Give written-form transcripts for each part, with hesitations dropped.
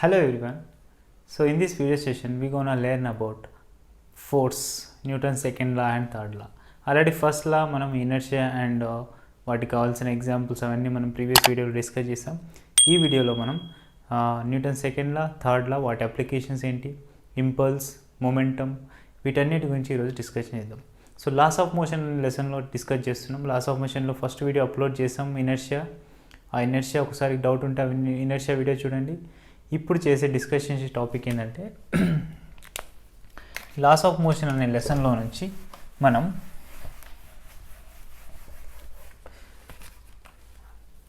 Hello everyone. So in this video session we're gonna learn about force, Newton's second law and third law. Already first law మనం inertia and వాటికి కావాల్సిన examples అవన్నీ మనం previous వీడియోలో discuss చేసాం. ఈ వీడియోలో మనం న్యూటన్ సెకండ్ లా, థర్డ్ లా, వాటి అప్లికేషన్స్ ఏంటి, ఇంపల్స్, మొమెంటమ్, వీటన్నిటి గురించి ఈరోజు డిస్కషన్ చేద్దాం. సో లాస్ ఆఫ్ మోషన్ లెసన్లో డిస్కస్ చేస్తున్నాం. లాస్ ఆఫ్ మోషన్లో ఫస్ట్ వీడియో అప్లోడ్ చేసాం ఇనర్షియా. ఆ ఇనర్షియా ఒకసారి డౌట్ ఉంటే ఇనర్షియా వీడియో చూడండి. ఇప్పుడు చేసే డిస్కషన్ టాపిక్ ఏంటంటే లాస్ ఆఫ్ మోషన్ అనే లెసన్లో నుంచి మనం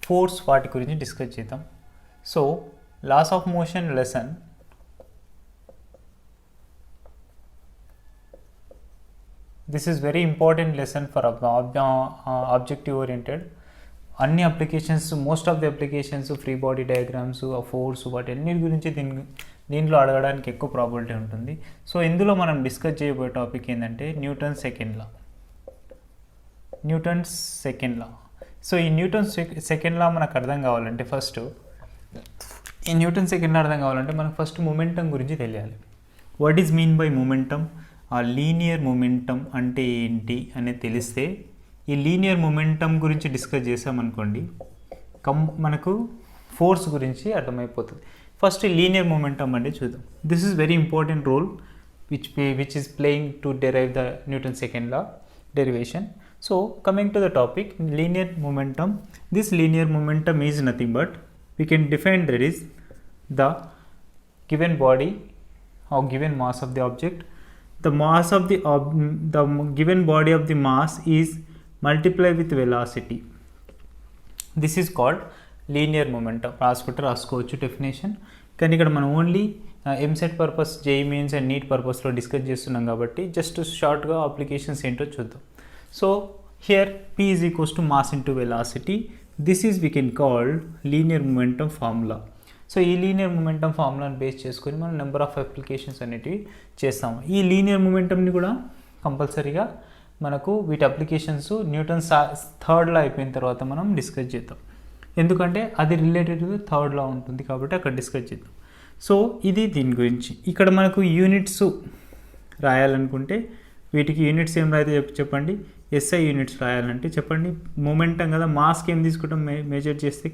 ఫోర్స్ వాటి గురించి డిస్కస్ చేద్దాం. So laws of motion lesson this is very important lesson for objective oriented. అన్ని applications, most of the applications, free body diagrams, ఆ ఫోర్స్, వాటి అన్నిటి గురించి దీంట్లో అడగడానికి ఎక్కువ ప్రాబిలిటీ ఉంటుంది. సో ఇందులో మనం డిస్కస్ చేయబోయే టాపిక్ ఏంటంటే న్యూటన్స్ సెకండ్ లా. సో ఈ న్యూటన్ సెకండ్ లా మనకు అర్థం కావాలంటే ఫస్ట్ మనకు ఫస్ట్ మొమెంటమ్ గురించి తెలియాలి. What is mean by momentum, ఆ లీనియర్ మొమెంటమ్ అంటే ఏంటి అనేది తెలిస్తే ఈ లీనియర్ మొమెంటమ్ గురించి డిస్కస్ చేసామనుకోండి మనకు ఫోర్స్ గురించి అర్థమైపోతుంది. ఫస్ట్ ఈ లీనియర్ మొమెంటమ్ అంటే చూద్దాం. This is very important role which is playing to derive the Newton second law derivation. So coming to the topic, linear momentum. This linear momentum is nothing but we can define that is the given body or given mass of the object. The mass of the given body of the mass is multiplied with velocity. This is called linear momentum. రాసుకోవచ్చు definition. కానీ ఇక్కడ మనం only EAMCET purpose, JEE Mains and NEET పర్పస్లో discuss చేస్తున్నాం కాబట్టి just షార్ట్గా applications ఏంటో చూద్దాం. So here P is equals to mass into velocity. This is we can call linear momentum formula. So ఈ లీనియర్ మొమెంటమ్ ఫార్ములాని బేస్ చేసుకొని మనం number of applications అనేటివి చేస్తాము. ఈ లీనియర్ మొమెంటమ్ని కూడా కంపల్సరీగా మనకు వీటి అప్లికేషన్స్ న్యూటన్ థర్డ్ లా అయిపోయిన తర్వాత మనం డిస్కస్ చేద్దాం. ఎందుకంటే అది రిలేటెడ్ టు థర్డ్ లా ఉంటుంది కాబట్టి అక్కడ డిస్కస్ చేద్దాం. సో ఇది దీని గురించి. ఇక్కడ మనకు యూనిట్స్ రాయాలనుకుంటే వీటికి యూనిట్స్ ఏం రాయితే చెప్పండి. ఎస్ఐ యూనిట్స్ రాయాలంటే చెప్పండి. మొమెంటం కదా, మాస్కి ఏం తీసుకుంటాం, మెజర్ చేస్తే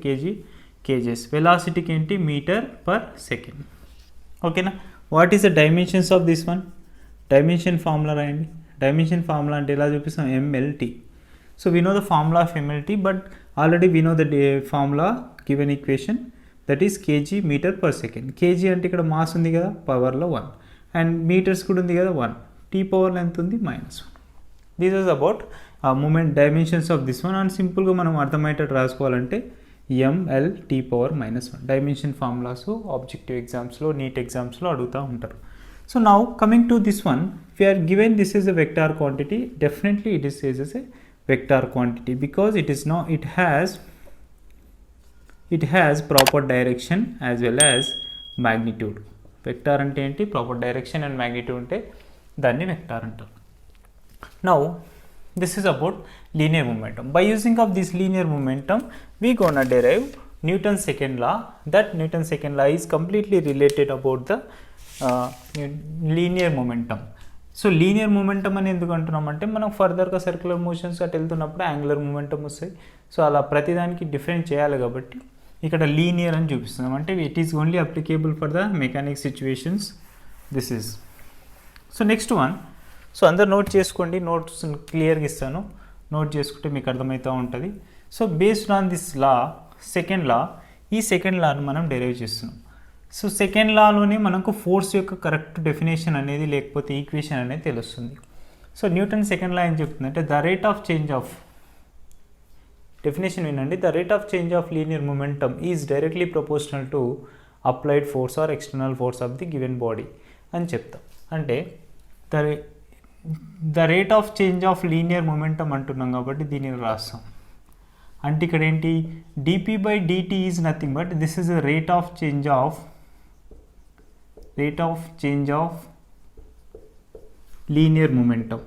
కేజెస్. వెలాసిటీకి ఏంటి, మీటర్ పర్ సెకండ్. ఓకేనా. What is the dimensions of this one? Dimension formula రాయండి. డైమెన్షన్ ఫార్ములా అంటే ఎలా చూపిస్తాం, MLT. So we know the formula of MLT, but already we know the formula given equation, that is kg metre per second. Kg అంటే ఇక్కడ mass ఉంది కదా, పవర్లో 1, and metres కూడా ఉంది కదా 1, టీ పవర్లో ఎంత ఉంది, -1. This is about moment dimensions of this one. And సింపుల్గా మనం అర్థమయ్యేటట్టు రాసుకోవాలంటే MLT power -1 dimension formulas objective ఎగ్జామ్స్లో, నీట్ ఎగ్జామ్స్లో అడుగుతూ ఉంటారు. So now coming to this one, we are given this is a vector quantity. Definitely it is says as a vector quantity because it has proper direction as well as magnitude. Vector అంటే ఏంటి, proper direction and magnitude ఉంటే దాన్ని vector అంటారు. Now this is about linear momentum. By using of this linear momentum we gonna derive Newton's second law. That Newton's second law is completely related about the linear momentum. So linear momentum అని ఎందుకు అంటున్నామంటే మనం ఫర్దర్గా circular motions అటు వెళ్తున్నప్పుడు angular momentum వస్తాయి. So అలా ప్రతిదానికి different చేయాలి కాబట్టి ఇక్కడ లీనియర్ అని చూపిస్తున్నాం. అంటే it is only applicable for the mechanic situations. This is. So next one. So అందరు నోట్ చేసుకోండి, నోట్స్ క్లియర్గా ఇస్తాను, నోట్ చేసుకుంటే మీకు అర్థమవుతూ ఉంటుంది. So based on this law, second law, ఈ సెకండ్ లాను మనం డెరైవ్ చేస్తున్నాం. సో సెకండ్ లాలోనే మనకు ఫోర్స్ యొక్క కరెక్ట్ డెఫినేషన్ అనేది లేకపోతే ఈక్వేషన్ అనేది తెలుస్తుంది. సో న్యూటన్ సెకండ్ లా ఏం చెప్తుందంటే the rate of change of, definition వినండి, the rate of change of linear momentum is directly proportional to applied force or external force of the given body అని చెప్తాం. అంటే the rate of change of linear momentum అంటున్నాం కాబట్టి దీనిని రాస్తాం. అంటే ఇక్కడ ఏంటి, dp/dt is nothing but this is the rate of change of linear momentum.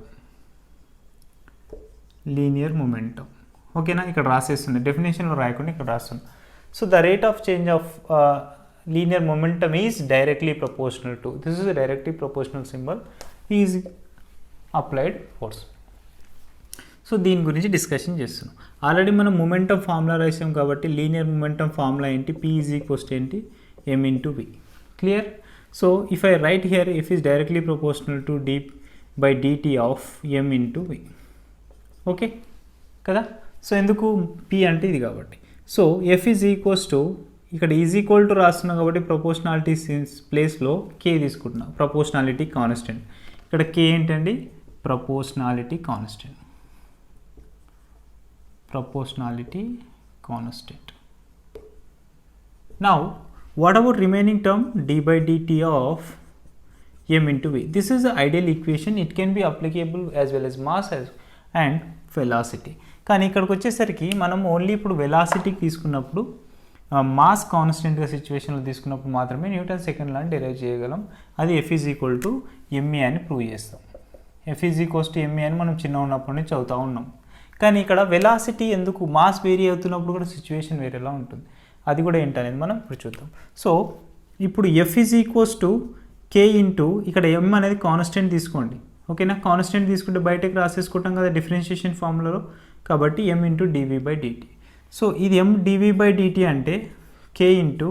ఓకేనా. ఇక్కడ రాసేస్తుంది, డెఫినేషన్లో రాయకుండా ఇక్కడ రాస్తుంది. So the rate of change of linear momentum is directly proportional to, this is a directly proportional symbol, is applied force. So దీని గురించి discussion చేస్తున్నాం. ఆల్రెడీ మనం మొమెంటం ఫార్ములా రాసాం కాబట్టి లీనియర్ మొమెంటం ఫార్ములా ఏంటి, P ఈజ్ ఈక్వల్స్ టు ఏంటి, m into v. Clear? So if I right here F is directly proportional to d/dt of m into v. Okay కదా? So ఎందుకు P అంటే ఇది కాబట్టి. So F is equals to, ఇక్కడ is equal to రాస్తున్నాం కాబట్టి proportionality ప్లేస్లో K తీసుకుంటున్నాం, ప్రపోర్షనాలిటీ కాన్స్టెంట్. ఇక్కడ K ఏంటండి, proportionality constant. Proportionality constant. Now what about remaining term d/dt of m into v? This is the ideal equation. It can be applicable as well as mass and velocity. కానీ ఇక్కడికి వచ్చేసరికి మనం only ఇప్పుడు వెలాసిటీకి తీసుకున్నప్పుడు mass కాన్స్టెంట్గా సిచ్యువేషన్లో తీసుకున్నప్పుడు మాత్రమే న్యూటన్ సెకండ్ లాని డెరైవ్ చేయగలం. అది F is equal to ma అని ప్రూవ్ చేస్తాం. F is equals to ma అని మనం చిన్న ఉన్నప్పటి నుంచి చదువుతూ ఉన్నాం. కానీ ఇక్కడ వెలాసిటీ ఎందుకు, మాస్ వేరీ అవుతున్నప్పుడు కూడా సిచ్యువేషన్ వేరేలా ఉంటుంది. అది కూడా ఏంటనేది మనం ఇప్పుడు చూద్దాం. సో ఇప్పుడు F is equals to K into, ఇక్కడ m అనేది కాన్స్టెంట్ తీసుకోండి. ఓకేనా? కాన్స్టెంట్ తీసుకుంటే బయటకు రాసేసుకుంటాం కదా డిఫరెన్షియేషన్ ఫార్ములాలో, కాబట్టి m ఇంటూ dv/dt. సో ఇది m dv/dt అంటే K into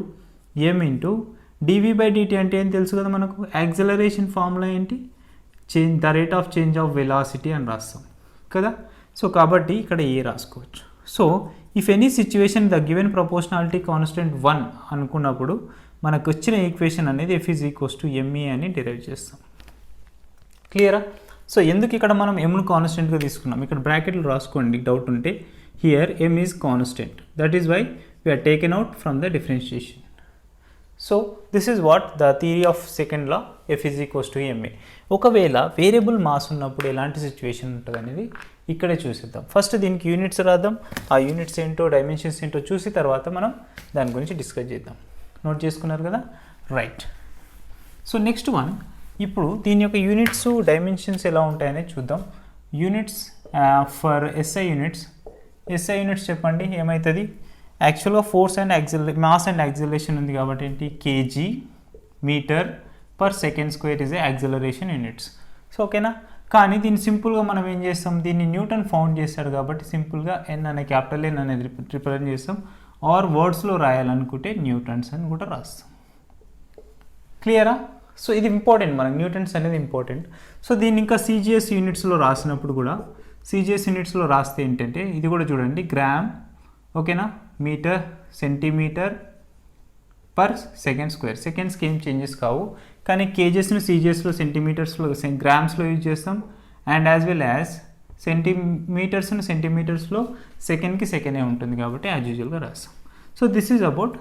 m into dv/dt అంటే ఏం తెలుసు కదా మనకు, యాక్సిలరేషన్ ఫార్ములా ఏంటి, the rate of change of velocity అని రాస్తాం కదా. సో కాబట్టి ఇక్కడ ఏ రాసుకోవచ్చు. So if any situation the given proportionality constant 1 అనుకున్నప్పుడు మనకు వచ్చిన ఈక్వేషన్ అనేది F is equals to ma అని డిరైవ్ చేస్తాం. క్లియరా? సో ఎందుకు ఇక్కడ మనం mను కాన్స్టెంట్గా తీసుకున్నాం, ఇక్కడ బ్రాకెట్లు రాసుకోండి డౌట్ ఉంటే. Here m is constant, that is why we are taken out from the differentiation. So this is what the theory of second law, F is equals to ma. ఒకవేళ వేరియబుల్ మాస్ ఉన్నప్పుడు ఎలాంటి సిచ్యువేషన్ ఉంటుంది అనేది ఇక్కడే చూసిద్దాం. First దీనికి units రాద్దాం, ఆ units ఏంటో డైమెన్షన్స్ ఏంటో చూసి తర్వాత మనం దాని గురించి డిస్కస్ చేద్దాం. నోట్ చేసుకున్నారు కదా, రైట్. సో నెక్స్ట్ వన్, ఇప్పుడు దీని యొక్క యూనిట్స్ డైమెన్షన్స్ ఎలా ఉంటాయనేది చూద్దాం. యూనిట్స్ ఫర్ SI యూనిట్స్ చెప్పండి ఏమవుతుంది. యాక్చువల్గా force and mass and acceleration ఉంది కాబట్టి ఏంటి, kg metre per second square is a acceleration units. So ఓకేనా? కానీ దీన్ని సింపుల్గా మనం ఏం చేస్తాం, దీన్ని న్యూటన్ ఫౌండ్ చేస్తాడు కాబట్టి సింపుల్గా N అనే క్యాపిటల్ N అనేది రిప్రజెంట్ చేస్తాం. ఆర్ వర్డ్స్లో రాయాలనుకుంటే న్యూటన్స్ అని కూడా రాస్తాం. క్లియరా? సో ఇది ఇంపార్టెంట్, మనకు న్యూటన్స్ అనేది ఇంపార్టెంట్. సో దీన్ని ఇంకా CGS యూనిట్స్లో రాసినప్పుడు కూడా, CGS యూనిట్స్లో రాస్తే ఏంటంటే ఇది కూడా చూడండి, గ్రామ్, ఓకేనా, metre, centimetre per second square. సెకండ్స్కి ఏం చేంజెస్ కావు, కానీ కేజెస్ను CGSలో సెంటీమీటర్స్లో గ్రామ్స్లో యూజ్ చేస్తాం. అండ్ యాజ్ వెల్ యాజ్ సెంటీమీటర్స్లో సెకండ్కి సెకండే ఉంటుంది కాబట్టి యాజ్ యూజువల్గా రాస్తాం. So this is about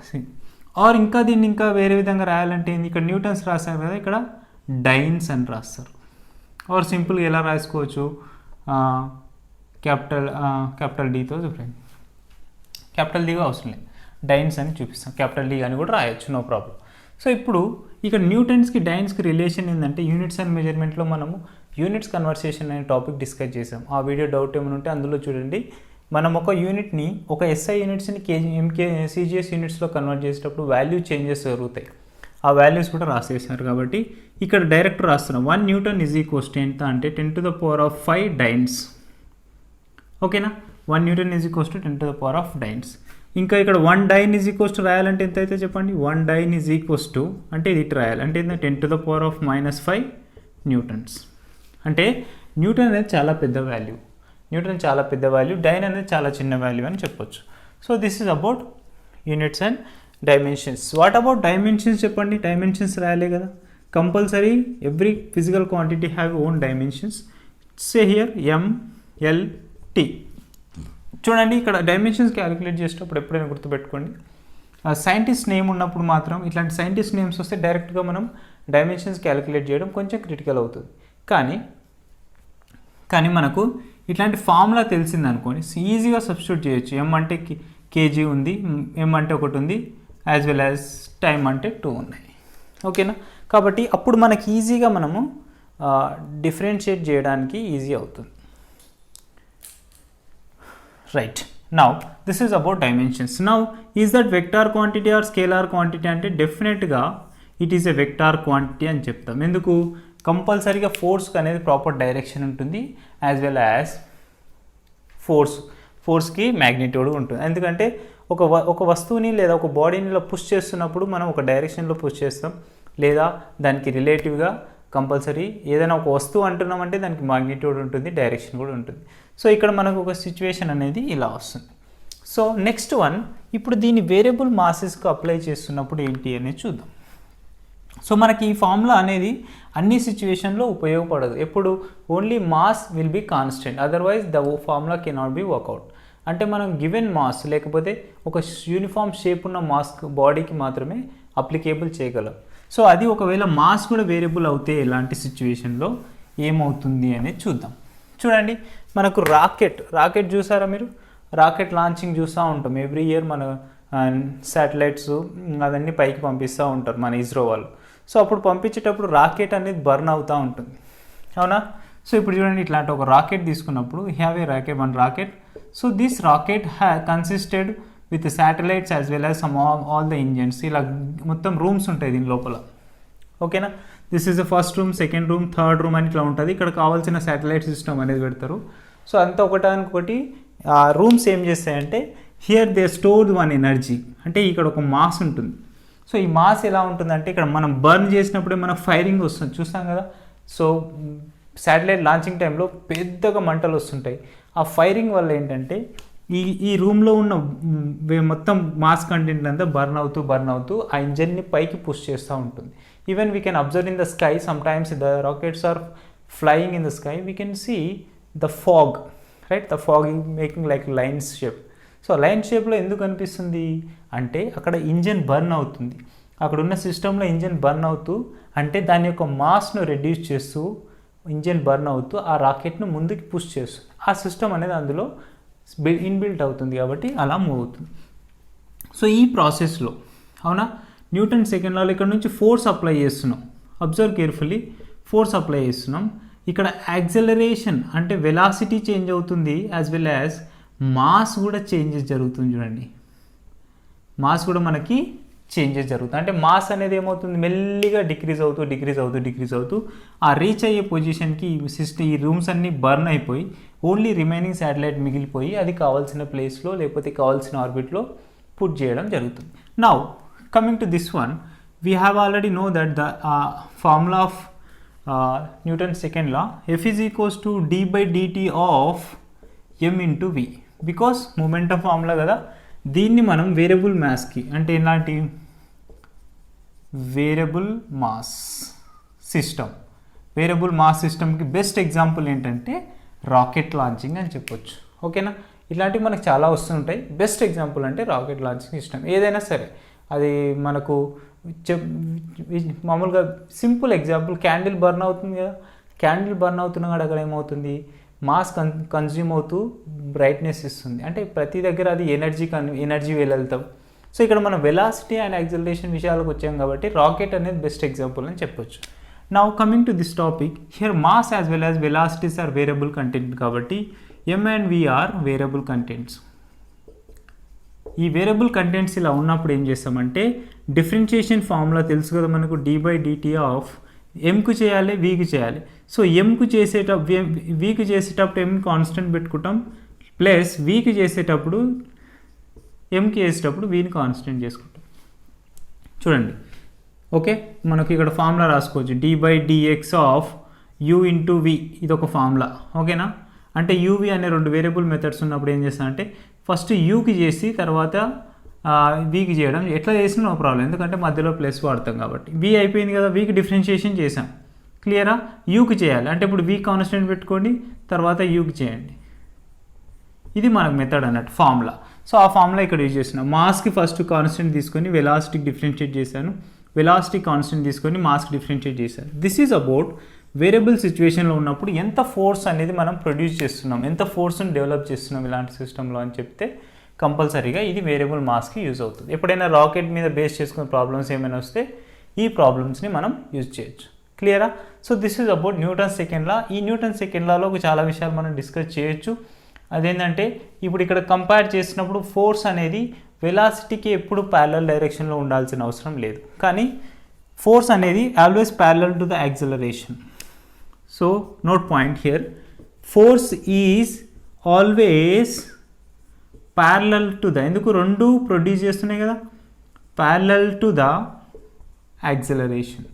or ఇంకా దీన్ని ఇంకా వేరే విధంగా రాయాలంటే ఇక్కడ న్యూటన్స్ రాస్తారు కదా, ఇక్కడ డైన్స్ అని రాస్తారు. ఆర్ సింపుల్గా ఎలా రాసుకోవచ్చు, క్యాపిటల్ డీతో చూడండి, క్యాపిటల్ డీగా అవసరం లేదు, డైన్స్ అని చూపిస్తాం, క్యాపిటల్ డి అని కూడా రాయొచ్చు, నో ప్రాబ్లం. సో ఇప్పుడు ఇక్కడ న్యూటన్స్కి డైన్స్కి రిలేషన్ ఏంటంటే యూనిట్స్ అండ్ మెజర్మెంట్లో మనము యూనిట్స్ కన్వర్సేషన్ అనే టాపిక్ డిస్కస్ చేసాం. ఆ వీడియో డౌట్ ఏమైనా ఉంటే అందులో చూడండి. మనం ఒక యూనిట్ని, ఒక SI యూనిట్స్ని CGS యూనిట్స్లో కన్వర్ట్ చేసేటప్పుడు వాల్యూ చేంజెస్ జరుగుతాయి. ఆ వాల్యూస్ కూడా రాసేసారు కాబట్టి ఇక్కడ డైరెక్ట్ రాస్తున్నాం. 1 న్యూటన్ ఈజ్ ఈక్వల్స్ టు ఎంత అంటే 10⁵ డైన్స్. ఓకేనా? 1 Newton is equals to 10⁵ dynes. ఇంకా ఇక్కడ 1 డైన్ ఈజ్ ఈక్వల్స్ టు రాయాలంటే ఎంత అయితే చెప్పండి, 1 డైన్ ఈజ్ ఈక్వల్స్ టు అంటే ఇది రాయాలి అంటే 10⁻⁻5 న్యూటన్స్. అంటే న్యూటన్ అనేది చాలా పెద్ద వాల్యూ, డైన్ అనేది చాలా చిన్న వాల్యూ అని చెప్పొచ్చు. So this is about units and dimensions. What about dimensions చెప్పండి, డైమెన్షన్స్ రాయాలి కదా compulsory. Every physical quantity have own dimensions. Say here MLT. చూడండి ఇక్కడ డైమెన్షన్స్ క్యాలిక్యులేట్ చేసేటప్పుడు ఎప్పుడైనా గుర్తుపెట్టుకోండి, సైంటిస్ట్ నేమ్ ఉన్నప్పుడు మాత్రం, ఇట్లాంటి సైంటిస్ట్ నేమ్స్ వస్తే డైరెక్ట్గా మనం డైమెన్షన్స్ క్యాలిక్యులేట్ చేయడం కొంచెం క్రిటికల్ అవుతుంది. కానీ మనకు ఇట్లాంటి ఫార్ములా తెలిసింది అనుకోని ఈజీగా సబ్స్టిట్యూట్ చేయొచ్చు. M అంటే kg ఉంది, M అంటే 1 ఉంది, యాజ్ వెల్ యాజ్ టైం అంటే 2 ఉన్నాయి. ఓకేనా? కాబట్టి అప్పుడు మనకి ఈజీగా మనము డిఫరెన్షియేట్ చేయడానికి ఈజీ అవుతుంది. Right. Now this is about dimensions. Now is that vector quantity or scalar quantity అంటే డెఫినెట్గా it is a vector quantity అని చెప్తాం. ఎందుకు? కంపల్సరీగా ఫోర్స్కి అనేది ప్రాపర్ డైరెక్షన్ ఉంటుంది, యాజ్ వెల్ యాజ్ ఫోర్స్కి మ్యాగ్నిట్యూడ్ ఉంటుంది. ఎందుకంటే ఒక వస్తువుని లేదా ఒక బాడీని ఇలా పుష్ చేస్తున్నప్పుడు మనం ఒక డైరెక్షన్లో పుష్ చేస్తాం, లేదా దానికి రిలేటివ్గా కంపల్సరీ ఏదైనా ఒక వస్తువు అంటున్నామంటే దానికి మ్యాగ్నిట్యూడ్ ఉంటుంది, డైరెక్షన్ కూడా ఉంటుంది. సో ఇక్కడ మనకు ఒక సిచ్యువేషన్ అనేది ఇలా వస్తుంది. సో నెక్స్ట్ వన్, ఇప్పుడు దీన్ని వేరియబుల్ మాసెస్కి అప్లై చేస్తున్నప్పుడు ఏంటి అనేది చూద్దాం. సో మనకి ఈ ఫార్ములా అనేది అన్ని సిచ్యువేషన్లో ఉపయోగపడదు. ఎప్పుడు only mass will be constant, otherwise the formula cannot be work out. అంటే మనం గివెన్ మాస్ లేకపోతే ఒక యూనిఫామ్ షేప్ ఉన్న మాస్ బాడీకి మాత్రమే అప్లికేబుల్ చేయగలం. సో అది ఒకవేళ మాస్ కూడా వేరియబుల్ అవుతే ఎలాంటి సిచ్యువేషన్లో ఏమవుతుంది అనేది చూద్దాం. చూడండి, మనకు రాకెట్ చూసారా మీరు? రాకెట్ లాంచింగ్ చూస్తూ ఉంటాం ఎవ్రీ ఇయర్. మన శాటిలైట్స్ అవన్నీ పైకి పంపిస్తూ ఉంటారు మన ఇస్రో వాళ్ళు. సో అప్పుడు పంపించేటప్పుడు రాకెట్ అనేది బర్న్ అవుతూ ఉంటుంది, అవునా? సో ఇప్పుడు చూడండి, ఇట్లాంటి ఒక రాకెట్ తీసుకున్నప్పుడు have a one rocket. So this rocket consisted with satellites as well as some all the engines. ఇలా మొత్తం రూమ్స్ ఉంటాయి దీని లోపల, ఓకేనా? This is the first room, second room, third room అని ఇట్లా ఉంటుంది. ఇక్కడ కావాల్సిన శాటిలైట్ సిస్టమ్ అనేది పెడతారు. సో అంతా ఒకటానికొకటి ఆ రూమ్స్ ఏం చేస్తాయంటే here they stored one energy, అంటే ఇక్కడ ఒక మాస్ ఉంటుంది. సో ఈ మాస్ ఎలా ఉంటుందంటే ఇక్కడ మనం బర్న్ చేసినప్పుడే మనకు ఫైరింగ్ వస్తుంది, చూస్తాం కదా. సో శాటిలైట్ లాంచింగ్ టైంలో పెద్దగా మంటలు వస్తుంటాయి. ఆ ఫైరింగ్ వల్ల ఏంటంటే ఈ రూమ్లో ఉన్న మొత్తం మాస్ కంటెంట్ అంతా బర్న్ అవుతూ ఆ ఇంజన్ని పైకి పుష్ చేస్తూ ఉంటుంది. Even we can observe in the sky, some times the rockets are flying in the sky, we can see the fog, right? The fog making like lines shape. So line షేప్లో ఎందుకు అనిపిస్తుంది అంటే అక్కడ engine burn అవుతుంది, అక్కడ ఉన్న సిస్టంలో engine burn అవుతూ, అంటే దాని యొక్క మాస్ను రెడ్యూస్ చేస్తూ ఇంజన్ బర్న్ అవుతూ ఆ రాకెట్ను ముందుకు పుష్ చేస్తుంది. ఆ సిస్టమ్ అనేది అందులో ఇన్బిల్ట్ అవుతుంది కాబట్టి అలా మూవ్ అవుతుంది. సో ఈ ప్రాసెస్లో, అవునా, న్యూటన్ సెకండ్ లాలో ఇక్కడ నుంచి ఫోర్స్ అప్లై చేస్తున్నాం. అబ్జర్వ్ కేర్ఫుల్లీ, ఫోర్స్ అప్లై చేస్తున్నాం. ఇక్కడ యాక్సెలరేషన్ అంటే వెలాసిటీ చేంజ్ అవుతుంది, యాజ్ వెల్ యాజ్ మాస్ కూడా చేంజెస్ జరుగుతుంది. చూడండి, మాస్ కూడా మనకి చేంజెస్ జరుగుతాయి. అంటే మాస్ అనేది ఏమవుతుంది, మెల్లిగా డిక్రీజ్ అవుతూ ఆ రీచ్ అయ్యే పొజిషన్కి ఈ రూమ్స్ అన్నీ బర్న్ అయిపోయి ఓన్లీ రిమైనింగ్ శాటిలైట్ మిగిలిపోయి అది కావాల్సిన ప్లేస్లో లేకపోతే కావాల్సిన ఆర్బిట్లో పుట్ చేయడం జరుగుతుంది. Now coming to this one, we have already know that the formula of Newton second law, F is equals to d/dt of m into v, because momentum formula కదా. దీన్ని మనం వేరియబుల్ మాస్కి, అంటే ఎలాంటి వేరియబుల్ మాస్ సిస్టమ్కి best example ఏంటంటే rocket launching అని చెప్పొచ్చు, ఓకేనా? ఇలాంటివి మనకు చాలా వస్తుంటాయి. బెస్ట్ ఎగ్జాంపుల్ అంటే రాకెట్ లాంచింగ్ సిస్టమ్. ఏదైనా సరే అది మనకు మామూలుగా సింపుల్ ఎగ్జాంపుల్, క్యాండిల్ బర్న్ అవుతుంది కదా. క్యాండిల్ బర్న్ అవుతున్నా కూడా అక్కడ ఏమవుతుంది, మాస్ కన్జ్యూమ్ అవుతూ బ్రైట్నెస్ ఇస్తుంది. అంటే ప్రతి దగ్గర అది ఎనర్జీ వెళ్తాం. సో ఇక్కడ మనం వెలాసిటీ అండ్ యాక్సలరేషన్ విషయాలకు వచ్చాం కాబట్టి రాకెట్ అనేది బెస్ట్ ఎగ్జాంపుల్ అని చెప్పొచ్చు. Now coming to this topic, here mass as well as velocities are variable content కాబట్టి m and v are variable contents. ఈ వేరియబుల్ కంటెంట్స్ ఇలా ఉన్నప్పుడు ఏం చేస్తామంటే డిఫరెన్షియేషన్ ఫార్ములా తెలుసు కదా మనకు, d/dt ఆఫ్ ఎంకు చేయాలి, వీకి చేయాలి. సో ఎంకు వీకి చేసేటప్పుడు ఎం కాన్స్టెంట్ పెట్టుకుంటాం, ప్లస్ వీకి చేసేటప్పుడు ఎంకి చేసేటప్పుడు వీని కాన్స్టెంట్ చేసుకుంటాం. చూడండి, ఓకే, మనకి ఇక్కడ ఫార్ములా రాసుకోవచ్చు, d/dx of u into v, ఇది ఒక ఫార్ములా, ఓకేనా? అంటే uv అనే రెండు వేరియబుల్ మెథడ్స్ ఉన్నప్పుడు ఏం చేస్తామంటే ఫస్ట్ యూకి చేసి తర్వాత వీకి చేయడం. ఎట్లా చేసినా నో ప్రాబ్లం, ఎందుకంటే మధ్యలో ప్లస్ వాడతాం కాబట్టి. వి అయిపోయింది కదా, వీకి డిఫరెన్షియేషన్ చేసాం, క్లియరా? యూకి చేయాలి అంటే ఇప్పుడు వీ కాన్స్టెంట్ పెట్టుకోండి, తర్వాత యూకి చేయండి. ఇది మనకు మెథడ్ అన్నట్టు ఫార్ములా. సో ఆ ఫార్ములా ఇక్కడ యూజ్ చేస్తున్నాం. మాస్కి ఫస్ట్ కాన్స్టెంట్ తీసుకొని వెలాసిటీకి డిఫరెన్షియేట్ చేశాను, వెలాసిటీ కాన్స్టెంట్ తీసుకొని మాస్కి డిఫరెన్షియేట్ చేశాను. దిస్ ఈజ్ అబౌట్ వేరియబుల్ సిచ్యువేషన్లో ఉన్నప్పుడు ఎంత ఫోర్స్ అనేది మనం ప్రొడ్యూస్ చేస్తున్నాం, ఎంత ఫోర్స్ని డెవలప్ చేస్తున్నాం ఇలాంటి సిస్టంలో అని చెప్తే కంపల్సరీగా ఇది వేరియబుల్ మాస్కి యూజ్ అవుతుంది. ఎప్పుడైనా రాకెట్ మీద బేస్ చేసుకునే ప్రాబ్లమ్స్ ఏమైనా వస్తే ఈ ప్రాబ్లమ్స్ని మనం యూజ్ చేయొచ్చు, క్లియరా? So this is about Newton second law. ఈ న్యూటన్ సెకండ్ లాలో చాలా విషయాలు మనం డిస్కస్ చేయొచ్చు. అదేంటంటే ఇప్పుడు ఇక్కడ కంపేర్ చేసినప్పుడు ఫోర్స్ అనేది వెలాసిటీకి ఎప్పుడు ప్యారలల్ డైరెక్షన్లో ఉండాల్సిన అవసరం లేదు, కానీ ఫోర్స్ అనేది always parallel to the acceleration. So note point here, force is always parallel to the, ఎందుకు రెండు ప్రొడ్యూస్ చేస్తున్నాయి కదా, parallel to the acceleration.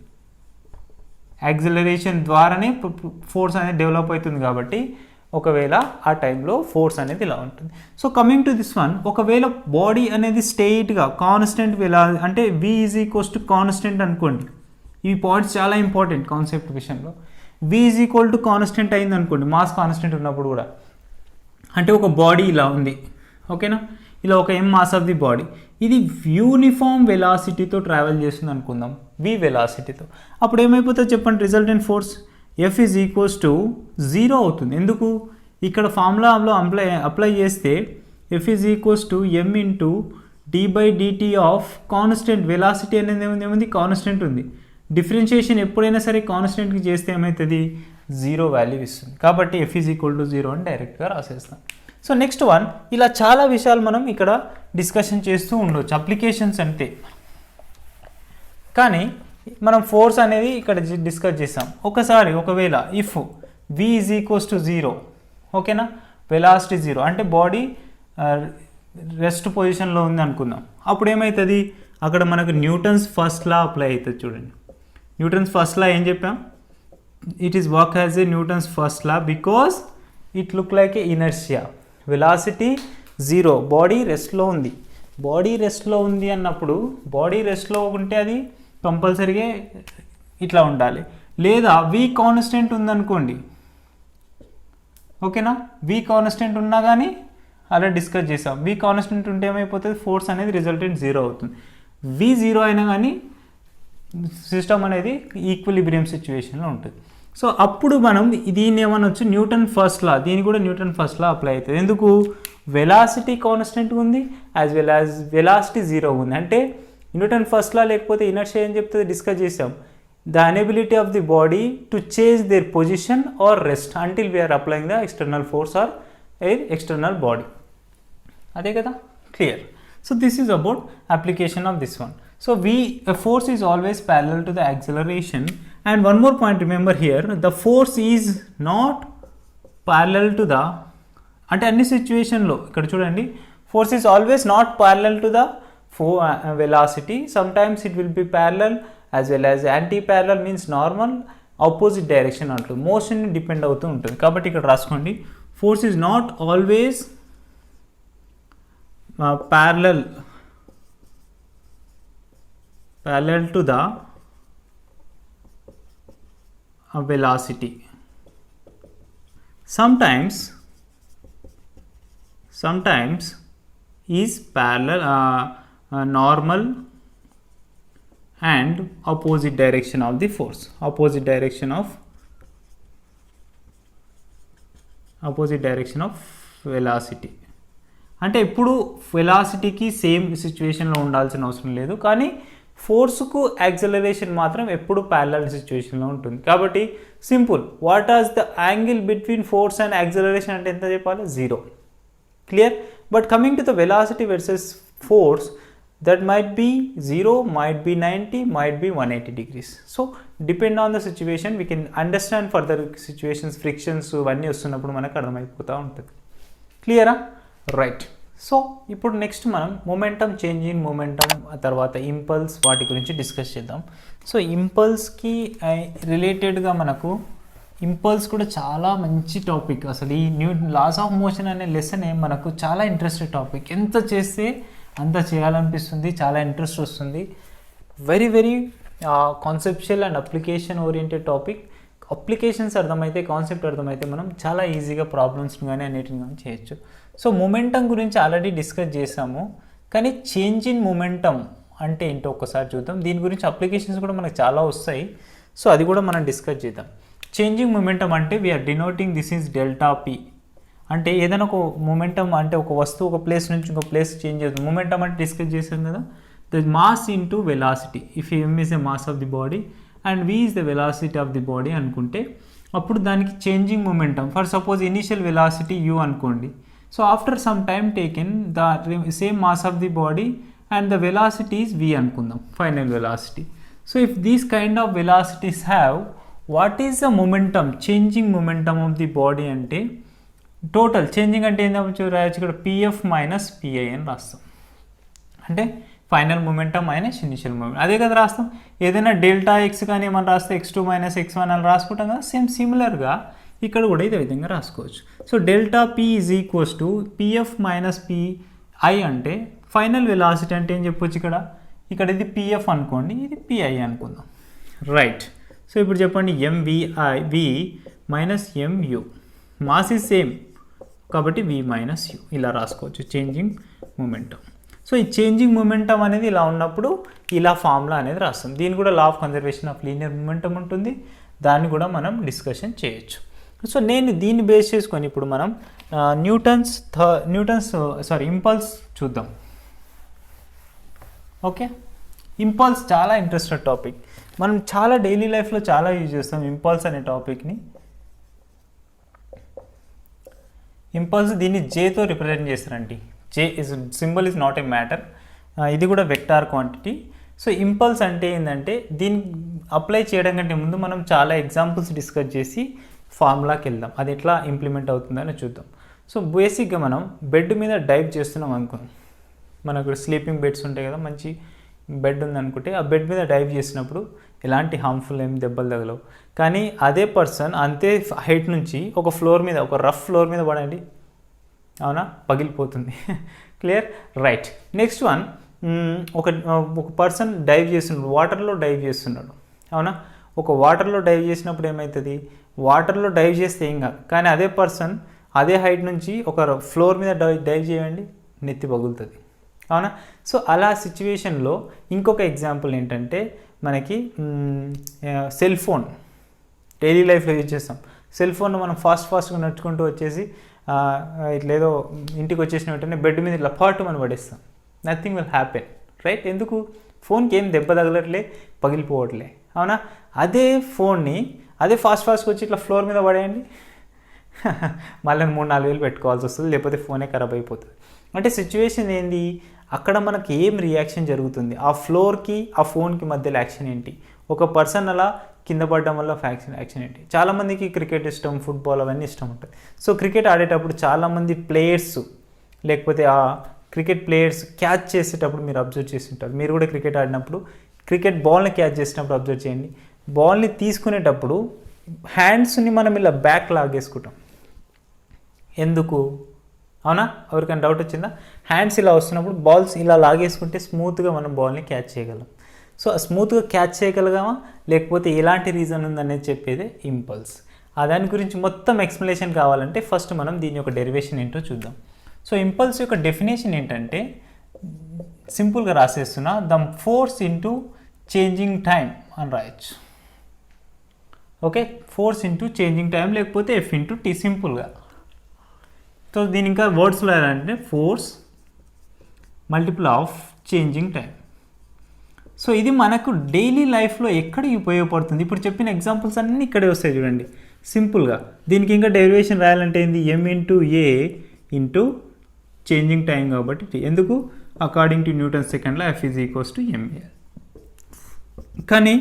Acceleration ద్వారానే ఫోర్స్ అనేది డెవలప్ అవుతుంది కాబట్టి ఒకవేళ ఆ టైంలో ఫోర్స్ అనేది ఇలా ఉంటుంది. So coming to this one, ఒకవేళ బాడీ అనేది స్ట్రెయిట్గా కాన్స్టెంట్ అంటే v is equals to constant అనుకోండి. ఈ పాయింట్స్ చాలా ఇంపార్టెంట్ కాన్సెప్ట్ విషయంలో. v is equal to constant అయింది అనుకోండి, మాస్ కాన్స్టెంట్ ఉన్నప్పుడు కూడా, అంటే ఒక బాడీ ఇలా ఉంది, ఓకేనా, ఇలా ఒక మాస్ ఆఫ్ ది బాడీ, ఇది యూనిఫామ్ వెలాసిటీతో ట్రావెల్ చేస్తుంది అనుకుందాం, v వెలాసిటీతో. అప్పుడు ఏమైపోతుంది చెప్పండి, resultant force F is equals to 0 అవుతుంది. ఎందుకు, ఇక్కడ ఫార్ములాలో అప్లై చేస్తే F is equals to m into d/dt of constant. Velocity అనేది ఏముంది, కాన్స్టెంట్ ఉంది. డిఫరెన్షియేషన్ ఎప్పుడైనా సరే కాన్స్టెంట్కి చేస్తే ఏమవుతుంది, 0 వాల్యూ ఇస్తుంది. కాబట్టి F ఈజ్ ఈక్వల్ టు 0 అని డైరెక్ట్గా రాసేస్తాం. సో నెక్స్ట్ వన్, ఇలా చాలా విషయాలు మనం ఇక్కడ డిస్కషన్ చేస్తూ ఉండవచ్చు, అప్లికేషన్స్ అంతే. కానీ మనం ఫోర్స్ అనేది ఇక్కడ డిస్కస్ చేస్తాం. ఒకవేళ if v is equals to 0, ఓకేనా, వెలాసిటీ 0 అంటే బాడీ రెస్ట్ పొజిషన్లో ఉంది అనుకుందాం. అప్పుడు ఏమవుతుంది, అక్కడ మనకు న్యూటన్స్ ఫస్ట్ లా అప్లై అవుతుంది. చూడండి, న్యూటన్స్ ఫస్ట్ లా ఏం చెప్పాం, it is work as a Newton's first law because it look like a inertia. Velocity 0, body రెస్ట్లో ఉంది. బాడీ రెస్ట్లో ఉంది అన్నప్పుడు, బాడీ రెస్ట్లో ఉంటే అది కంపల్సరీగా ఇట్లా ఉండాలి. లేదా v కాన్స్టెంట్ ఉందనుకోండి, ఓకేనా, v కాన్స్టెంట్ ఉన్నా కానీ అలా డిస్కస్ చేసాం. v కాన్స్టెంట్ ఉంటే ఏమైపోతుంది, ఫోర్స్ అనేది రిజల్టెంట్ 0 అవుతుంది. v 0 అయినా కానీ సిస్టమ్ అనేది ఈక్విలిబ్రియం సిచ్యువేషన్లో ఉంటుంది. సో అప్పుడు మనం దీన్ని ఏమనొచ్చు, న్యూటన్ ఫస్ట్ లా, దీన్ని కూడా న్యూటన్ ఫస్ట్ లా అప్లై అవుతుంది. ఎందుకు, వెలాసిటీ కాన్స్టెంట్ ఉంది యాజ్ వెల్ యాజ్ వెలాసిటీ 0 ఉంది. అంటే న్యూటన్ ఫస్ట్ లా లేకపోతే ఇనర్షియా ఏం చెప్తుంది, డిస్కస్ చేసాం, the inability of the body to change their position or rest until we're applying the external force or external body. అదే కదా, clear. So this is about application of this one. So a force is always parallel to the acceleration, and one more point remember here, the force is not parallel to the, అంటే అన్ని సిచ్యువేషన్లో ఇక్కడ చూడండి, force is always not parallel to the velocity. Sometimes it will be parallel as well as anti-parallel, means normal, opposite direction అంటూ motion depend అవుతూ ఉంటుంది. కాబట్టి ఇక్కడ రాసుకోండి, force is not always parallel to the velocity. Sometimes is parallel, normal and opposite direction of the force, opposite direction of velocity. అంటే ఇప్పుడు వెలాసిటీకి same సిచ్యువేషన్లో ఉండాల్సిన అవసరం లేదు, కానీ ఫోర్స్కు యాక్సలరేషన్ మాత్రం ఎప్పుడు ప్యారలల్ సిచ్యువేషన్లో ఉంటుంది. కాబట్టి simple, what is the angle between force and acceleration అంటే ఎంత చెప్పాలి, 0. Clear. But coming to the velocity versus force, that might be 0, might be 90, might be 180 degrees. So depend on the situation we can understand further situations, frictions ఇవన్నీ వస్తున్నప్పుడు మనకు అర్థమైపోతూ ఉంటుంది. క్లియరా, right. So ఇప్పుడు నెక్స్ట్ మనం మొమెంటమ్, చేంజ్ ఇన్ మొమెంటమ్, తర్వాత impulse, వాటి గురించి డిస్కస్ చేద్దాం. సో ఇంపల్స్కి రిలేటెడ్గా మనకు ఇంపల్స్ కూడా చాలా మంచి టాపిక్. అసలు ఈ లాస్ ఆఫ్ మోషన్ అనే లెసన్ మనకు చాలా ఇంట్రెస్టెడ్ టాపిక్. ఎంత చేస్తే అంత చేయాలనిపిస్తుంది, చాలా ఇంట్రెస్ట్ వస్తుంది. Very very conceptual and application oriented topic. Applications అర్థమైతే, కాన్సెప్ట్ అర్థమైతే మనం చాలా ఈజీగా ప్రాబ్లమ్స్ని కానీ అన్నిటిని కానీ చేయొచ్చు. సో మొమెంటం గురించి ఆల్రెడీ డిస్కస్ చేసాము, కానీ చేంజ్ ఇన్ మొమెంటం అంటే ఏంటో ఒక్కసారి చూద్దాం. దీని గురించి అప్లికేషన్స్ కూడా మనకు చాలా వస్తాయి. సో అది కూడా మనం డిస్కస్ చేద్దాం. చేంజింగ్ మొమెంటం అంటే we are denoting this is delta p. అంటే ఏదైనా ఒక మొమెంటం అంటే ఒక వస్తువు ఒక ప్లేస్ నుంచి ఇంకో ప్లేస్ చేంజ్ అవుతుంది. మొమెంటం అంటే డిస్కస్ చేసాం కదా, the mass into velocity. If m is the mass of the body and v is the velocity of the body అనుకుంటే, అప్పుడు దానికి changing momentum. For suppose initial velocity u అనుకోండి, so after some time taken the same mass of the body and the velocity is v అనుకుందాం, final velocity. So if these kind of velocities have what is the momentum, changing momentum of the body అంటే total changing అంటే ఏంటో రాయొచ్చు ఇక్కడ pf minus pi అని రాస్తాం. అంటే final momentum minus initial moment, అదే కదా రాస్తాం. ఏదైనా డెల్టా ఎక్స్ కానీ మనం రాస్తే x2 మైనస్ x1 అని రాసుకుంటాం కదా, సేమ్ సిమిలర్గా ఇక్కడ కూడా ఇదే విధంగా రాసుకోవచ్చు. So delta p is equals to pf minus pi అంటే ఫైనల్ వెలాసిటీ అంటే ఏం చెప్పొచ్చు ఇక్కడ ఇది pf అనుకోండి, ఇది pi అనుకుందాం, రైట్. సో ఇప్పుడు చెప్పండి v minus mu, mass is same కాబట్టి v మైనస్ u ఇలా రాసుకోవచ్చు చేంజింగ్ మొమెంటమ్. సో ఈ చేంజింగ్ మొమెంటమ్ అనేది ఇలా ఉన్నప్పుడు ఇలా ఫార్ములా అనేది రాస్తాం. దీన్ని కూడా law of conservation of linear momentum ఉంటుంది, దాన్ని కూడా మనం డిస్కషన్ చేయొచ్చు. సో నేను దీన్ని బేస్ చేసుకొని ఇప్పుడు మనం న్యూటన్స్ ఇంపల్స్ చూద్దాం. ఓకే, ఇంపల్స్ చాలా ఇంట్రెస్టెడ్ టాపిక్, మనం చాలా డైలీ లైఫ్లో చాలా యూజ్ చేస్తాం ఇంపల్స్ అనే టాపిక్ని. ఇంపల్స్ దీన్ని జేతో రిప్రజెంట్ చేస్తారండి. J is symbol is not a matter, ఇది కూడా వెక్టార్ క్వాంటిటీ. సో ఇంపల్స్ అంటే ఏంటంటే దీన్ని అప్లై చేయడం కంటే ముందు మనం చాలా ఎగ్జాంపుల్స్ డిస్కస్ చేసి ఫార్ములాకి వెళ్దాం, అది ఎట్లా ఇంప్లిమెంట్ అవుతుందని చూద్దాం. సో బేసిక్గా మనం బెడ్ మీద డైవ్ చేస్తున్నాం అనుకోండి, మనకు స్లీపింగ్ బెడ్స్ ఉంటాయి కదా, మంచి బెడ్ ఉందనుకుంటే ఆ బెడ్ మీద డైవ్ చేసినప్పుడు ఎలాంటి హార్మ్ఫుల్ ఏం దెబ్బలు తగలవు. కానీ అదే పర్సన్ అంతే హైట్ నుంచి ఒక ఫ్లోర్ మీద, ఒక రఫ్ ఫ్లోర్ మీద పడండి, అవునా, పగిలిపోతుంది. Clear, right. నెక్స్ట్ వన్, ఒక పర్సన్ డైవ్ చేస్తున్నాడు, వాటర్లో డైవ్ చేస్తున్నాడు, అవునా. ఒక వాటర్లో డైవ్ చేసినప్పుడు ఏమవుతుంది, వాటర్లో డైవ్ చేస్తే ఏం కాదు, కానీ అదే పర్సన్ అదే హైట్ నుంచి ఒక ఫ్లోర్ మీద డైవ్ చేయండి, నెత్తి పగులుతుంది, అవునా. సో అలా సిచ్యువేషన్లో ఇంకొక ఎగ్జాంపుల్ ఏంటంటే మనకి సెల్ ఫోన్ డైలీ లైఫ్లో యూజ్ చేస్తాం. సెల్ ఫోన్ మనం ఫాస్ట్గా నడుచుకుంటూ వచ్చేసి ఇట్లేదో ఇంటికి వచ్చేసిన వెంటనే బెడ్ మీద ఇట్లా పాటు మనం పడేస్తాం, నథింగ్ విల్ హ్యాపెన్, రైట్. ఎందుకు, ఫోన్కి ఏం దెబ్బ తగలట్లే, పగిలిపోవట్లే, అవునా. అదే ఫోన్ని అదే ఫాస్ట్గా వచ్చి ఇట్లా ఫ్లోర్ మీద పడేయండి, మళ్ళీ 3-4 వేలు పెట్టుకోవాల్సి వస్తుంది, లేకపోతే ఫోనే ఖరాబ్ అయిపోతుంది. అంటే సిచ్యువేషన్ ఏంది, అక్కడ మనకి ఏం రియాక్షన్ జరుగుతుంది, ఆ ఫ్లోర్కి ఆ ఫోన్కి మధ్యలో యాక్షన్ ఏంటి, ఒక పర్సన్ అలా కింద పడడం వల్ల యాక్షన్ ఏంటి. చాలామందికి క్రికెట్ ఇష్టం, ఫుట్బాల్ అవన్నీ ఇష్టం ఉంటుంది. సో క్రికెట్ ఆడేటప్పుడు చాలామంది ప్లేయర్స్, లేకపోతే ఆ క్రికెట్ ప్లేయర్స్ క్యాచ్ చేసేటప్పుడు మీరు అబ్జర్వ్ చేసి ఉంటారు. మీరు కూడా క్రికెట్ ఆడినప్పుడు క్రికెట్ బాల్ని క్యాచ్ చేసినప్పుడు అబ్జర్వ్ చేయండి, బాల్ని తీసుకునేటప్పుడు హ్యాండ్స్ని మనం ఇలా బ్యాక్ లాగేసుకుంటాం, ఎందుకు, అవునా. ఎవరికైనా డౌట్ వచ్చిందా, హ్యాండ్స్ ఇలా వస్తున్నప్పుడు బాల్స్ ఇలా లాగేసుకుంటే స్మూత్గా మనం బాల్ని క్యాచ్ చేయగలం. సో స్మూత్గా క్యాచ్ చేయగలగామా, లేకపోతే ఎలాంటి రీజన్ ఉందనేది చెప్పేదే ఇంపల్స్. దాని గురించి మొత్తం ఎక్స్ప్లెనేషన్ కావాలంటే ఫస్ట్ మనం దీని యొక్క డెరివేషన్ ఏంటో చూద్దాం. సో ఇంపల్స్ యొక్క డెఫినేషన్ ఏంటంటే సింపుల్గా రాసేస్తున్నా, the force into changing time అని రాయొచ్చు. Okay, force into changing time, లేకపోతే ఎఫ్ ఇంటూ టీ, సింపుల్గా. సో దీని ఇంకా వర్డ్స్లో అంటే force multiple of changing time. So ఇది మనకు డైలీ లైఫ్లో ఎక్కడ ఉపయోగపడుతుంది, ఇప్పుడు చెప్పిన ఎగ్జాంపుల్స్ అన్నీ ఇక్కడే వస్తాయి చూడండి సింపుల్గా. దీనికి ఇంకా డెరివేషన్ రాయాలంటే ఏంది, m into a into changing time కాబట్టి, ఎందుకు, అకార్డింగ్ టు న్యూటన్ సెకండ్లో F is equals to ma. కానీ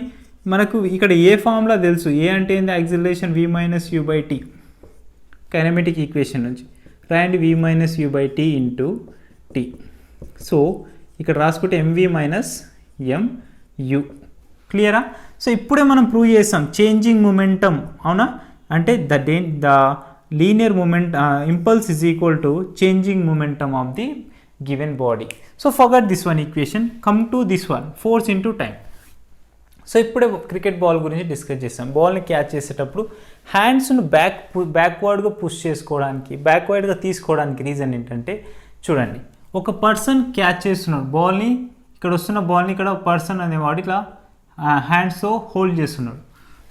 మనకు ఇక్కడ ఏ ఫార్ములా తెలుసు, ఏ అంటే ఏంది, acceleration v minus u by t, kinematic equation నుంచి రాయండి, v minus u by t into t. So ఇక్కడ రాసుకుంటే ఎంవి మైనస్ ఎంయు, క్లియరా. సో ఇప్పుడే మనం ప్రూవ్ చేస్తాం చేంజింగ్ మొమెంటమ్, అవునా. అంటే the linear moment impulse is equal to changing momentum of the given body. So forget this one equation, come to this one, force into time. So ఇప్పుడే cricket ball గురించి discuss చేస్తాం. బాల్ని catch చేసేటప్పుడు హ్యాండ్స్ను బ్యాక్వర్డ్గా push చేసుకోవడానికి, బ్యాక్వర్డ్గా తీసుకోవడానికి reason ఏంటంటే చూడండి, ఒక పర్సన్ క్యాచ్ చేస్తున్నాడు బాల్ని, ఇక్కడ వస్తున్న బాల్ని ఇక్కడ పర్సన్ అనేవాడు ఇట్లా హ్యాండ్స్తో హోల్డ్ చేస్తున్నాడు.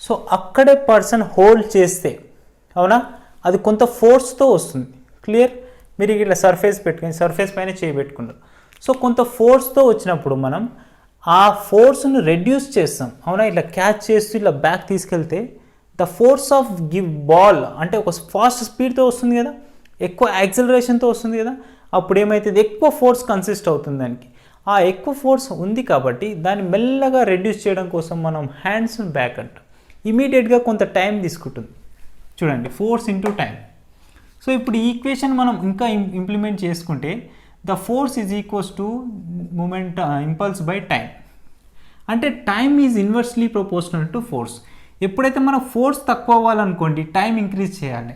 సో అక్కడే పర్సన్ హోల్డ్ చేస్తే, అవునా, అది కొంత ఫోర్స్తో వస్తుంది, క్లియర్. మీరు ఇట్లా సర్ఫేస్ పెట్టుకుని సర్ఫేస్ పైన చేయబెట్టుకున్నారు. సో కొంత ఫోర్స్తో వచ్చినప్పుడు మనం ఆ ఫోర్స్ను రెడ్యూస్ చేస్తాం, అవునా. ఇట్లా క్యాచ్ చేస్తూ ఇట్లా బ్యాక్ తీసుకెళ్తే the force of give ball అంటే ఒక ఫాస్ట్ స్పీడ్తో వస్తుంది కదా, ఎక్కువ యాక్సిలరేషన్తో వస్తుంది కదా, అప్పుడు ఏమవుతుంది, ఎక్కువ ఫోర్స్ కన్సిస్ట్ అవుతుంది దానికి. ఆ ఎక్కువ ఫోర్స్ ఉంది కాబట్టి దాన్ని మెల్లగా రెడ్యూస్ చేయడం కోసం మనం హ్యాండ్స్ బ్యాక్ అంటాం. ఇమీడియట్గా కొంత టైం తీసుకుంటుంది. చూడండి, ఫోర్స్ ఇంటూ టైం. సో ఇప్పుడు ఈ ఈక్వేషన్ మనం ఇంకా ఇంప్లిమెంట్ చేసుకుంటే the force is equals to moment impulse by time. అంటే time is inversely proportional to force. ఎప్పుడైతే మనం ఫోర్స్ తక్కువ అవ్వాలనుకోండి టైం ఇంక్రీజ్ చేయాలి.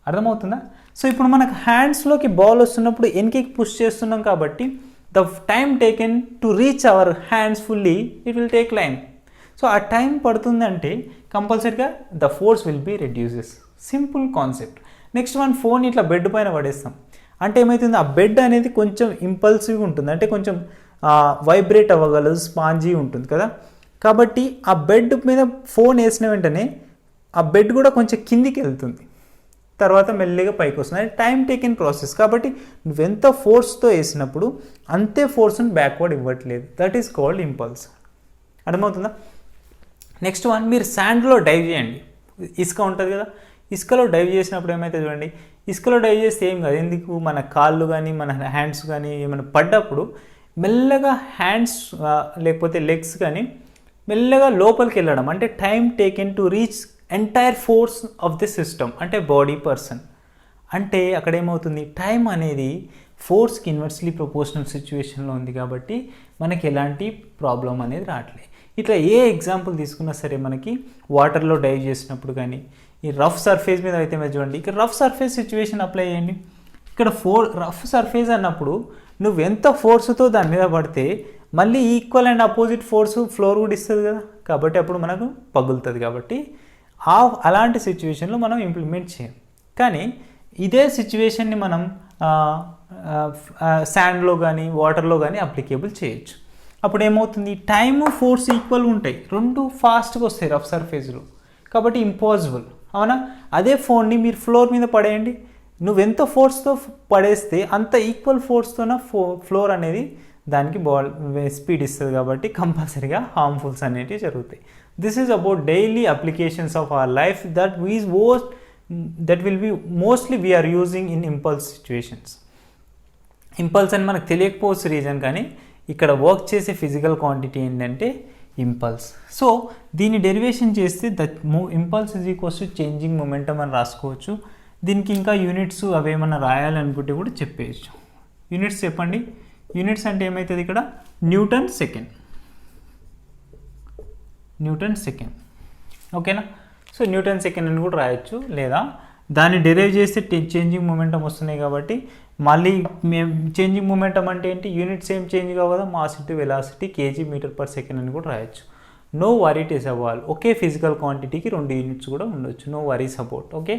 అర్థమవుతుందా? సో ఇప్పుడు మనకు హ్యాండ్స్లోకి బాల్ వస్తున్నప్పుడు వెనక్కి పుష్ చేస్తున్నాం కాబట్టి the time taken to reach our hands fully it will take time. So ఆ టైం పడుతుందంటే కంపల్సరీగా the force will be reduces. Simple concept. Next one, phone ఇట్లా బెడ్ పైన పడేస్తాం అంటే ఏమవుతుంది, ఆ బెడ్ అనేది కొంచెం ఇంపల్సివ్గా ఉంటుంది, అంటే కొంచెం వైబ్రేట్ అవ్వగలదు, స్పాంజీ ఉంటుంది కదా. కాబట్టి ఆ బెడ్ మీద ఫోన్ వేసిన వెంటనే ఆ బెడ్ కూడా కొంచెం కిందికి వెళ్తుంది, తర్వాత మెల్లిగా పైకి వస్తుంది. అంటే టైం టేకింగ్ ప్రాసెస్. కాబట్టి నువ్వెంత ఫోర్స్తో వేసినప్పుడు అంతే ఫోర్స్ని బ్యాక్వర్డ్ ఇవ్వట్లేదు. That is called impulse. అర్థమవుతుందా? నెక్స్ట్ వన్, మీరు శాండ్లో డైవ్ చేయండి. ఇసుక ఉంటుంది కదా, ఇసుకలో డైవ్ చేసినప్పుడు ఏమైతే చూడండి, ఇసుకలో డైవ్ చేస్తే ఏం కాదు. ఎందుకు, మన కాళ్ళు కానీ మన హ్యాండ్స్ కానీ ఏమైనా పడ్డప్పుడు మెల్లగా హ్యాండ్స్ లేకపోతే లెగ్స్ కానీ మెల్లగా లోపలికి వెళ్ళడం, అంటే time taken to reach entire force of the system, అంటే బాడీ పర్సన్. అంటే అక్కడ ఏమవుతుంది, టైం అనేది ఫోర్స్కి ఇన్వర్స్లీ ప్రపోర్షనల్ సిచ్యువేషన్లో ఉంది కాబట్టి మనకి ఎలాంటి ప్రాబ్లం అనేది రావట్లేదు. ఇట్లా ఏ ఎగ్జాంపుల్ తీసుకున్నా సరే మనకి వాటర్లో డైవ్ చేసినప్పుడు కానీ, ఈ రఫ్ సర్ఫేస్ మీద అయితే మీరు చూడండి, ఇక్కడ రఫ్ సర్ఫేస్ సిచ్యువేషన్ అప్లై చేయండి. ఇక్కడ రఫ్ సర్ఫేస్ అన్నప్పుడు నువ్వు ఎంత ఫోర్స్తో దాని మీద పడితే మళ్ళీ equal and opposite force floor కూడా ఇస్తుంది కదా, కాబట్టి అప్పుడు మనకు పగులుతుంది. కాబట్టి అలాంటి సిచ్యువేషన్లో మనం ఇంప్లిమెంట్ చేయం. కానీ ఇదే సిచ్యువేషన్ని మనం శాండ్లో కానీ వాటర్లో కానీ అప్లికేబుల్ చేయొచ్చు. అప్పుడు ఏమవుతుంది, టైము ఫోర్స్ ఈక్వల్ ఉంటాయి, రెండు ఫాస్ట్గా వస్తాయి రఫ్ సర్ఫేస్లో, కాబట్టి ఇంపాసిబుల్. అవునా? అదే ఫోన్ని మీరు ఫ్లోర్ మీద పడేయండి, నువ్వెంత ఫోర్స్తో పడేస్తే అంత ఈక్వల్ ఫోర్స్తోన ఫ్లోర్ అనేది దానికి స్పీడ్ ఇస్తుంది, కాబట్టి కంపల్సరీగా హార్మ్ఫుల్స్ అనేటివి జరుగుతాయి. This is about daily applications of our life that will be mostly we are using in impulse situations. Impulse అని మనకు తెలియకపోవచ్చు రీజన్, కానీ ఇక్కడ వర్క్ చేసే ఫిజికల్ క్వాంటిటీ ఏంటంటే ఇంపల్స్. సో దీన్ని డెరివేషన్ చేస్తే impulse is equals to changing momentum అని రాసుకోవచ్చు. దీనికి ఇంకా యూనిట్స్ అవేమన్నా రాయాలనుకుంటే కూడా చెప్పేయచ్చు. యూనిట్స్ చెప్పండి. యూనిట్స్ అంటే ఏమవుతుంది, ఇక్కడ న్యూటన్ సెకండ్, ఓకేనా? సో న్యూటన్ సెకండ్ అని కూడా రాయొచ్చు, లేదా దాన్ని డెరైవ్ చేస్తే చేంజింగ్ మొమెంటమ్ వస్తున్నాయి కాబట్టి మళ్ళీ మేము చేంజింగ్ మొమెంటమ్ అంటే ఏంటి, యూనిట్స్ ఏం చేంజ్ కావు కదా, mass into velocity KG metre per second అని కూడా రాయొచ్చు. నో వరీస్ అబౌట్, ఒకే ఫిజికల్ క్వాంటిటీకి రెండు యూనిట్స్ కూడా ఉండొచ్చు. No worries about. Okay,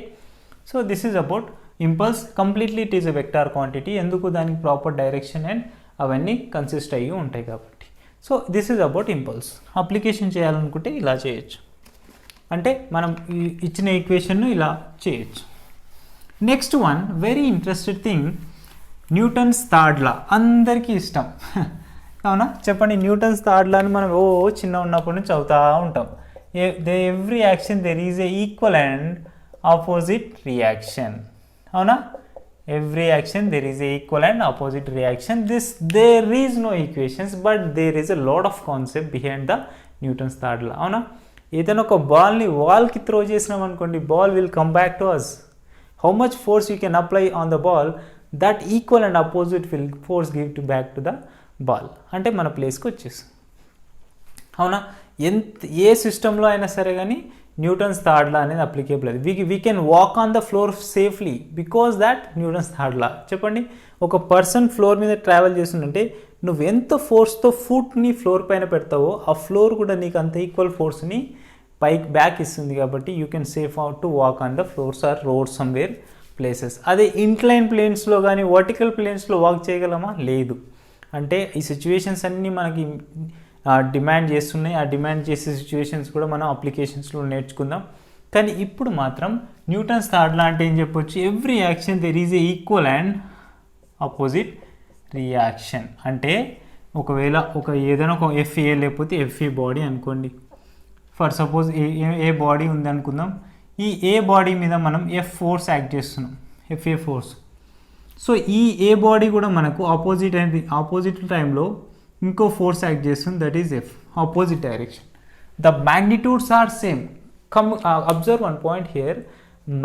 so this is about impulse. Completely it is a vector quantity. ఎందుకు, దానికి ప్రాపర్ డైరెక్షన్ అండ్ అవన్నీ కన్సిస్ట్ అయ్యి ఉంటాయి కాబట్టి. So this is about impulse. Application చేయాలనుకుంటే ఇలా చేయొచ్చు, అంటే మనం ఇచ్చిన ఈక్వేషన్ను ఇలా చేయొచ్చు. Next one, very interested thing, Newton's third లా. అందరికీ ఇష్టం, అవునా? చెప్పండి, న్యూటన్స్ థర్డ్ లా అని మనం చిన్న ఉన్నప్పటి నుంచి చదువుతూ ఉంటాం. Every action there is a equal and opposite reaction, అవునా? Every action there is a equal and opposite reaction. There is no equations, but there is a lot of concept behind the Newton's third law. అవునా? ఏదైనా ఒక బాల్ని వాల్కి throw చేసినాం అనుకోండి, ball will come back to us. How much force you can apply on the ball, that equal and opposite will force give to back to the ball, అంటే మన ప్లేస్కి వచ్చేస్తుంది. అవునా? ఏ సిస్టంలో అయినా సరే కానీ న్యూటన్స్ థర్డ్ లా అనేది అప్లికేబుల్. అది we can walk on the floor safely because that Newton's third law. చెప్పండి, ఒక పర్సన్ ఫ్లోర్ మీద ట్రావెల్ చేస్తుందంటే నువ్వు ఎంత ఫోర్స్తో ఫుట్ని ఫ్లోర్ పైన పెడతావో ఆ ఫ్లోర్ కూడా నీకు అంత ఈక్వల్ ఫోర్స్ని పైకి బ్యాక్ ఇస్తుంది, కాబట్టి you can safe out to walk on the floors or road somewhere places. అదే ఇంక్లైన్ ప్లేన్స్లో కానీ వర్టికల్ ప్లేన్స్లో వాక్ చేయగలమా? లేదు. అంటే ఈ సిచ్యువేషన్స్ అన్నీ మనకి డిమాండ్ చేస్తున్నాయి. ఆ డిమాండ్ చేసే సిచ్యువేషన్స్ కూడా మనం అప్లికేషన్స్లో నేర్చుకుందాం. కానీ ఇప్పుడు మాత్రం న్యూటన్స్ థర్డ్ లా అంటే ఏం చెప్పొచ్చు, every action there is a equal and opposite reaction. అంటే ఒకవేళ ఏదైనా ఒక ఎఫ్ఏ లేకపోతే ఎఫ్ఏ బాడీ అనుకోండి, ఫర్ సపోజ్ ఏ బాడీ ఉంది అనుకుందాం. ఈ ఏ బాడీ మీద మనం ఎఫ్ ఫోర్స్ యాక్ట్ చేస్తున్నాం. FA force. సో ఈ ఏ బాడీ కూడా మనకు ఆపోజిట్ టైంలో ఇంకో ఫోర్స్ యాక్ట్ చేస్తుంది, that is F, opposite direction. The magnitudes are same. Observe one point here,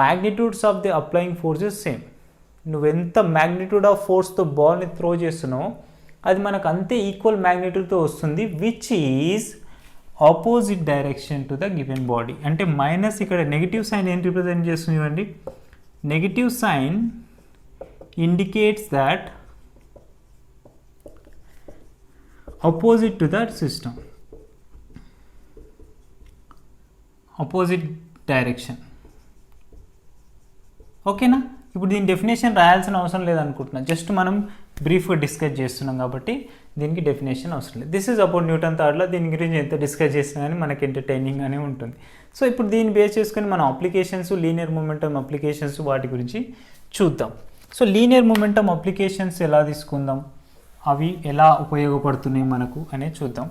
magnitudes of the applying force is same. నువ్వెంత magnitude of ఫోర్స్తో బాల్ని త్రో చేస్తున్నావో అది మనకు అంతే ఈక్వల్ మ్యాగ్నిట్యూడ్తో వస్తుంది, which is opposite direction to the given body. అంటే మైనస్ ఇక్కడ నెగిటివ్ సైన్ ఏం రిప్రజెంట్ చేస్తుంది చూడండి, negative sign indicates that opposite to that system, opposite direction. ఓకేనా? ఇప్పుడు దీని డెఫినేషన్ రాయాల్సిన అవసరం లేదనుకుంటున్నా, జస్ట్ మనం బ్రీఫ్గా డిస్కస్ చేస్తున్నాం కాబట్టి దీనికి డెఫినేషన్ అవసరం లేదు. దిస్ ఈజ్ అబౌట్ న్యూటన్ థర్డ్లో. దీని గురించి ఎంత డిస్కస్ చేసినా కానీ మనకి ఎంటర్టైనింగ్గానే ఉంటుంది. సో ఇప్పుడు దీన్ని బేస్ చేసుకొని మన అప్లికేషన్స్, లీనియర్ మొమెంటమ్ అప్లికేషన్స్ వాటి గురించి చూద్దాం. సో లీనియర్ మొమెంటమ్ అప్లికేషన్స్ ఎలా తీసుకుందాం, అవి ఎలా ఉపయోగపడుతున్నాయి మనకు అనేది చూద్దాం.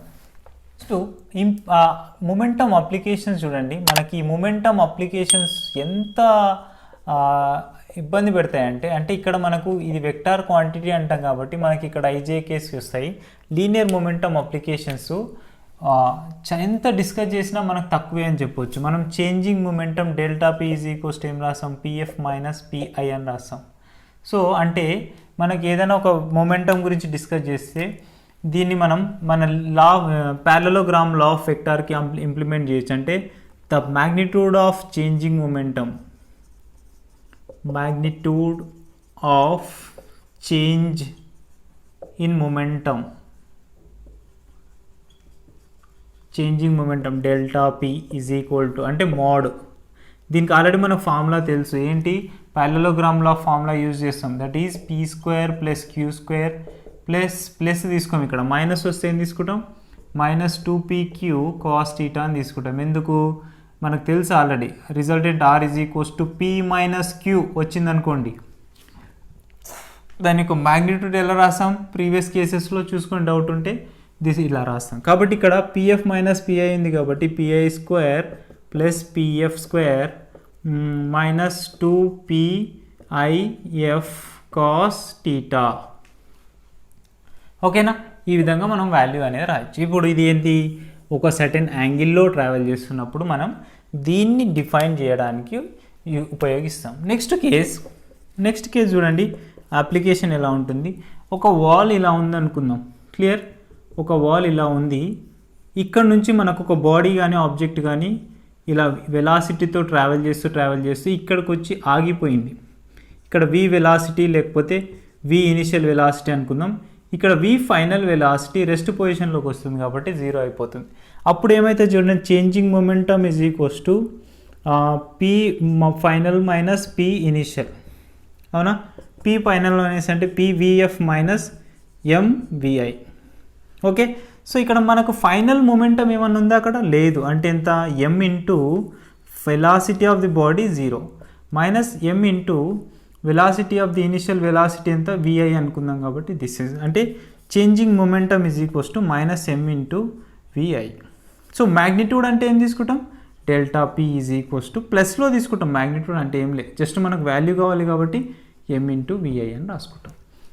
సో మొమెంటమ్ అప్లికేషన్స్ చూడండి, మనకి ఈ మొమెంటమ్ అప్లికేషన్స్ ఎంత ఇబ్బంది పెడతాయంటే, అంటే ఇక్కడ మనకు ఇది వెక్టార్ క్వాంటిటీ అంటాం కాబట్టి మనకి ఇక్కడ IJKs వస్తాయి. లీనియర్ మొమెంటమ్ అప్లికేషన్స్ ఎంత డిస్కస్ చేసినా మనకు తక్కువే అని చెప్పొచ్చు. మనం చేంజింగ్ మొమెంటమ్ డెల్టా P = ఏం రాస్తాం, PF - PI అని రాస్తాం. సో అంటే మనకి ఏదైనా ఒక మొమెంటం గురించి డిస్కస్ చేస్తే దీన్ని మనం మన ప్యారలలోగ్రామ్ లా ఆఫ్ వెక్టార్కి ఇంప్లిమెంట్ చేయొచ్చు. అంటే the magnitude of changing momentum, magnitude of change in momentum, changing momentum delta P = అంటే మోడ్. దీనికి ఆల్రెడీ మనకు ఫార్ములా తెలుసు, ఏంటి, ప్యారలలోగ్రామ్ లా ఫార్ములా యూజ్ చేస్తాం, that is P² + Q² plus తీసుకోం. ఇక్కడ మైనస్ వస్తే ఏం తీసుకుంటాం, -2pq cos θ అని తీసుకుంటాం. ఎందుకు, మనకు తెలుసు already resultant R = P - Q వచ్చింది అనుకోండి, దాని యొక్క మ్యాగ్నిట్యూడ్ ఎలా రాస్తాం, ప్రీవియస్ కేసెస్లో చూసుకొని డౌట్ ఉంటే ఇలా రాస్తాం. కాబట్టి ఇక్కడ PF - PI ఉంది కాబట్టి PI² + PF² -2pif cos θ. ఓకేనా? ఈ విధంగా మనం వాల్యూ అనేది రాయొచ్చు. ఇప్పుడు ఇది ఏంటి, ఒక సర్టెన్ యాంగిల్లో ట్రావెల్ చేస్తున్నప్పుడు మనం దీన్ని డిఫైన్ చేయడానికి ఉపయోగిస్తాం. నెక్స్ట్ కేస్ చూడండి, అప్లికేషన్ ఎలా ఉంటుంది. ఒక వాల్ ఇలా ఉంది అనుకుందాం, క్లియర్. ఒక వాల్ ఇలా ఉంది, ఇక్కడ నుంచి మనకు ఒక బాడీ కానీ ఆబ్జెక్ట్ కానీ ఇలా వెలాసిటీతో ట్రావెల్ చేస్తూ ఇక్కడికి వచ్చి ఆగిపోయింది. ఇక్కడ V వెలాసిటీ లేకపోతే V ఇనిషియల్ వెలాసిటీ అనుకుందాం. ఇక్కడ V ఫైనల్ వెలాసిటీ రెస్ట్ పొజిషన్లోకి వస్తుంది కాబట్టి 0 అయిపోతుంది. అప్పుడు ఏమైతే చూడండి, changing momentum = P final - P initial. అవునా? P ఫైనల్ అనేసి అంటే PVF - MVI. ఓకే. సో ఇక్కడ మనకు ఫైనల్ మొమెంటమ్ ఏమన్నా ఉందా, అక్కడ లేదు. అంటే ఎంత, M × velocity of the body 0 - M × velocity of the initial velocity ఎంత, VI అనుకుందాం. కాబట్టి దిస్ ఇస్ అంటే changing momentum = -M × VI. So magnitude అంటే ఏం తీసుకుంటాం, డెల్టా P = ప్లస్లో తీసుకుంటాం. మ్యాగ్నిట్యూడ్ అంటే ఏం లేదు, జస్ట్ మనకు వాల్యూ కావాలి కాబట్టి M × VI అని రాసుకుంటాం.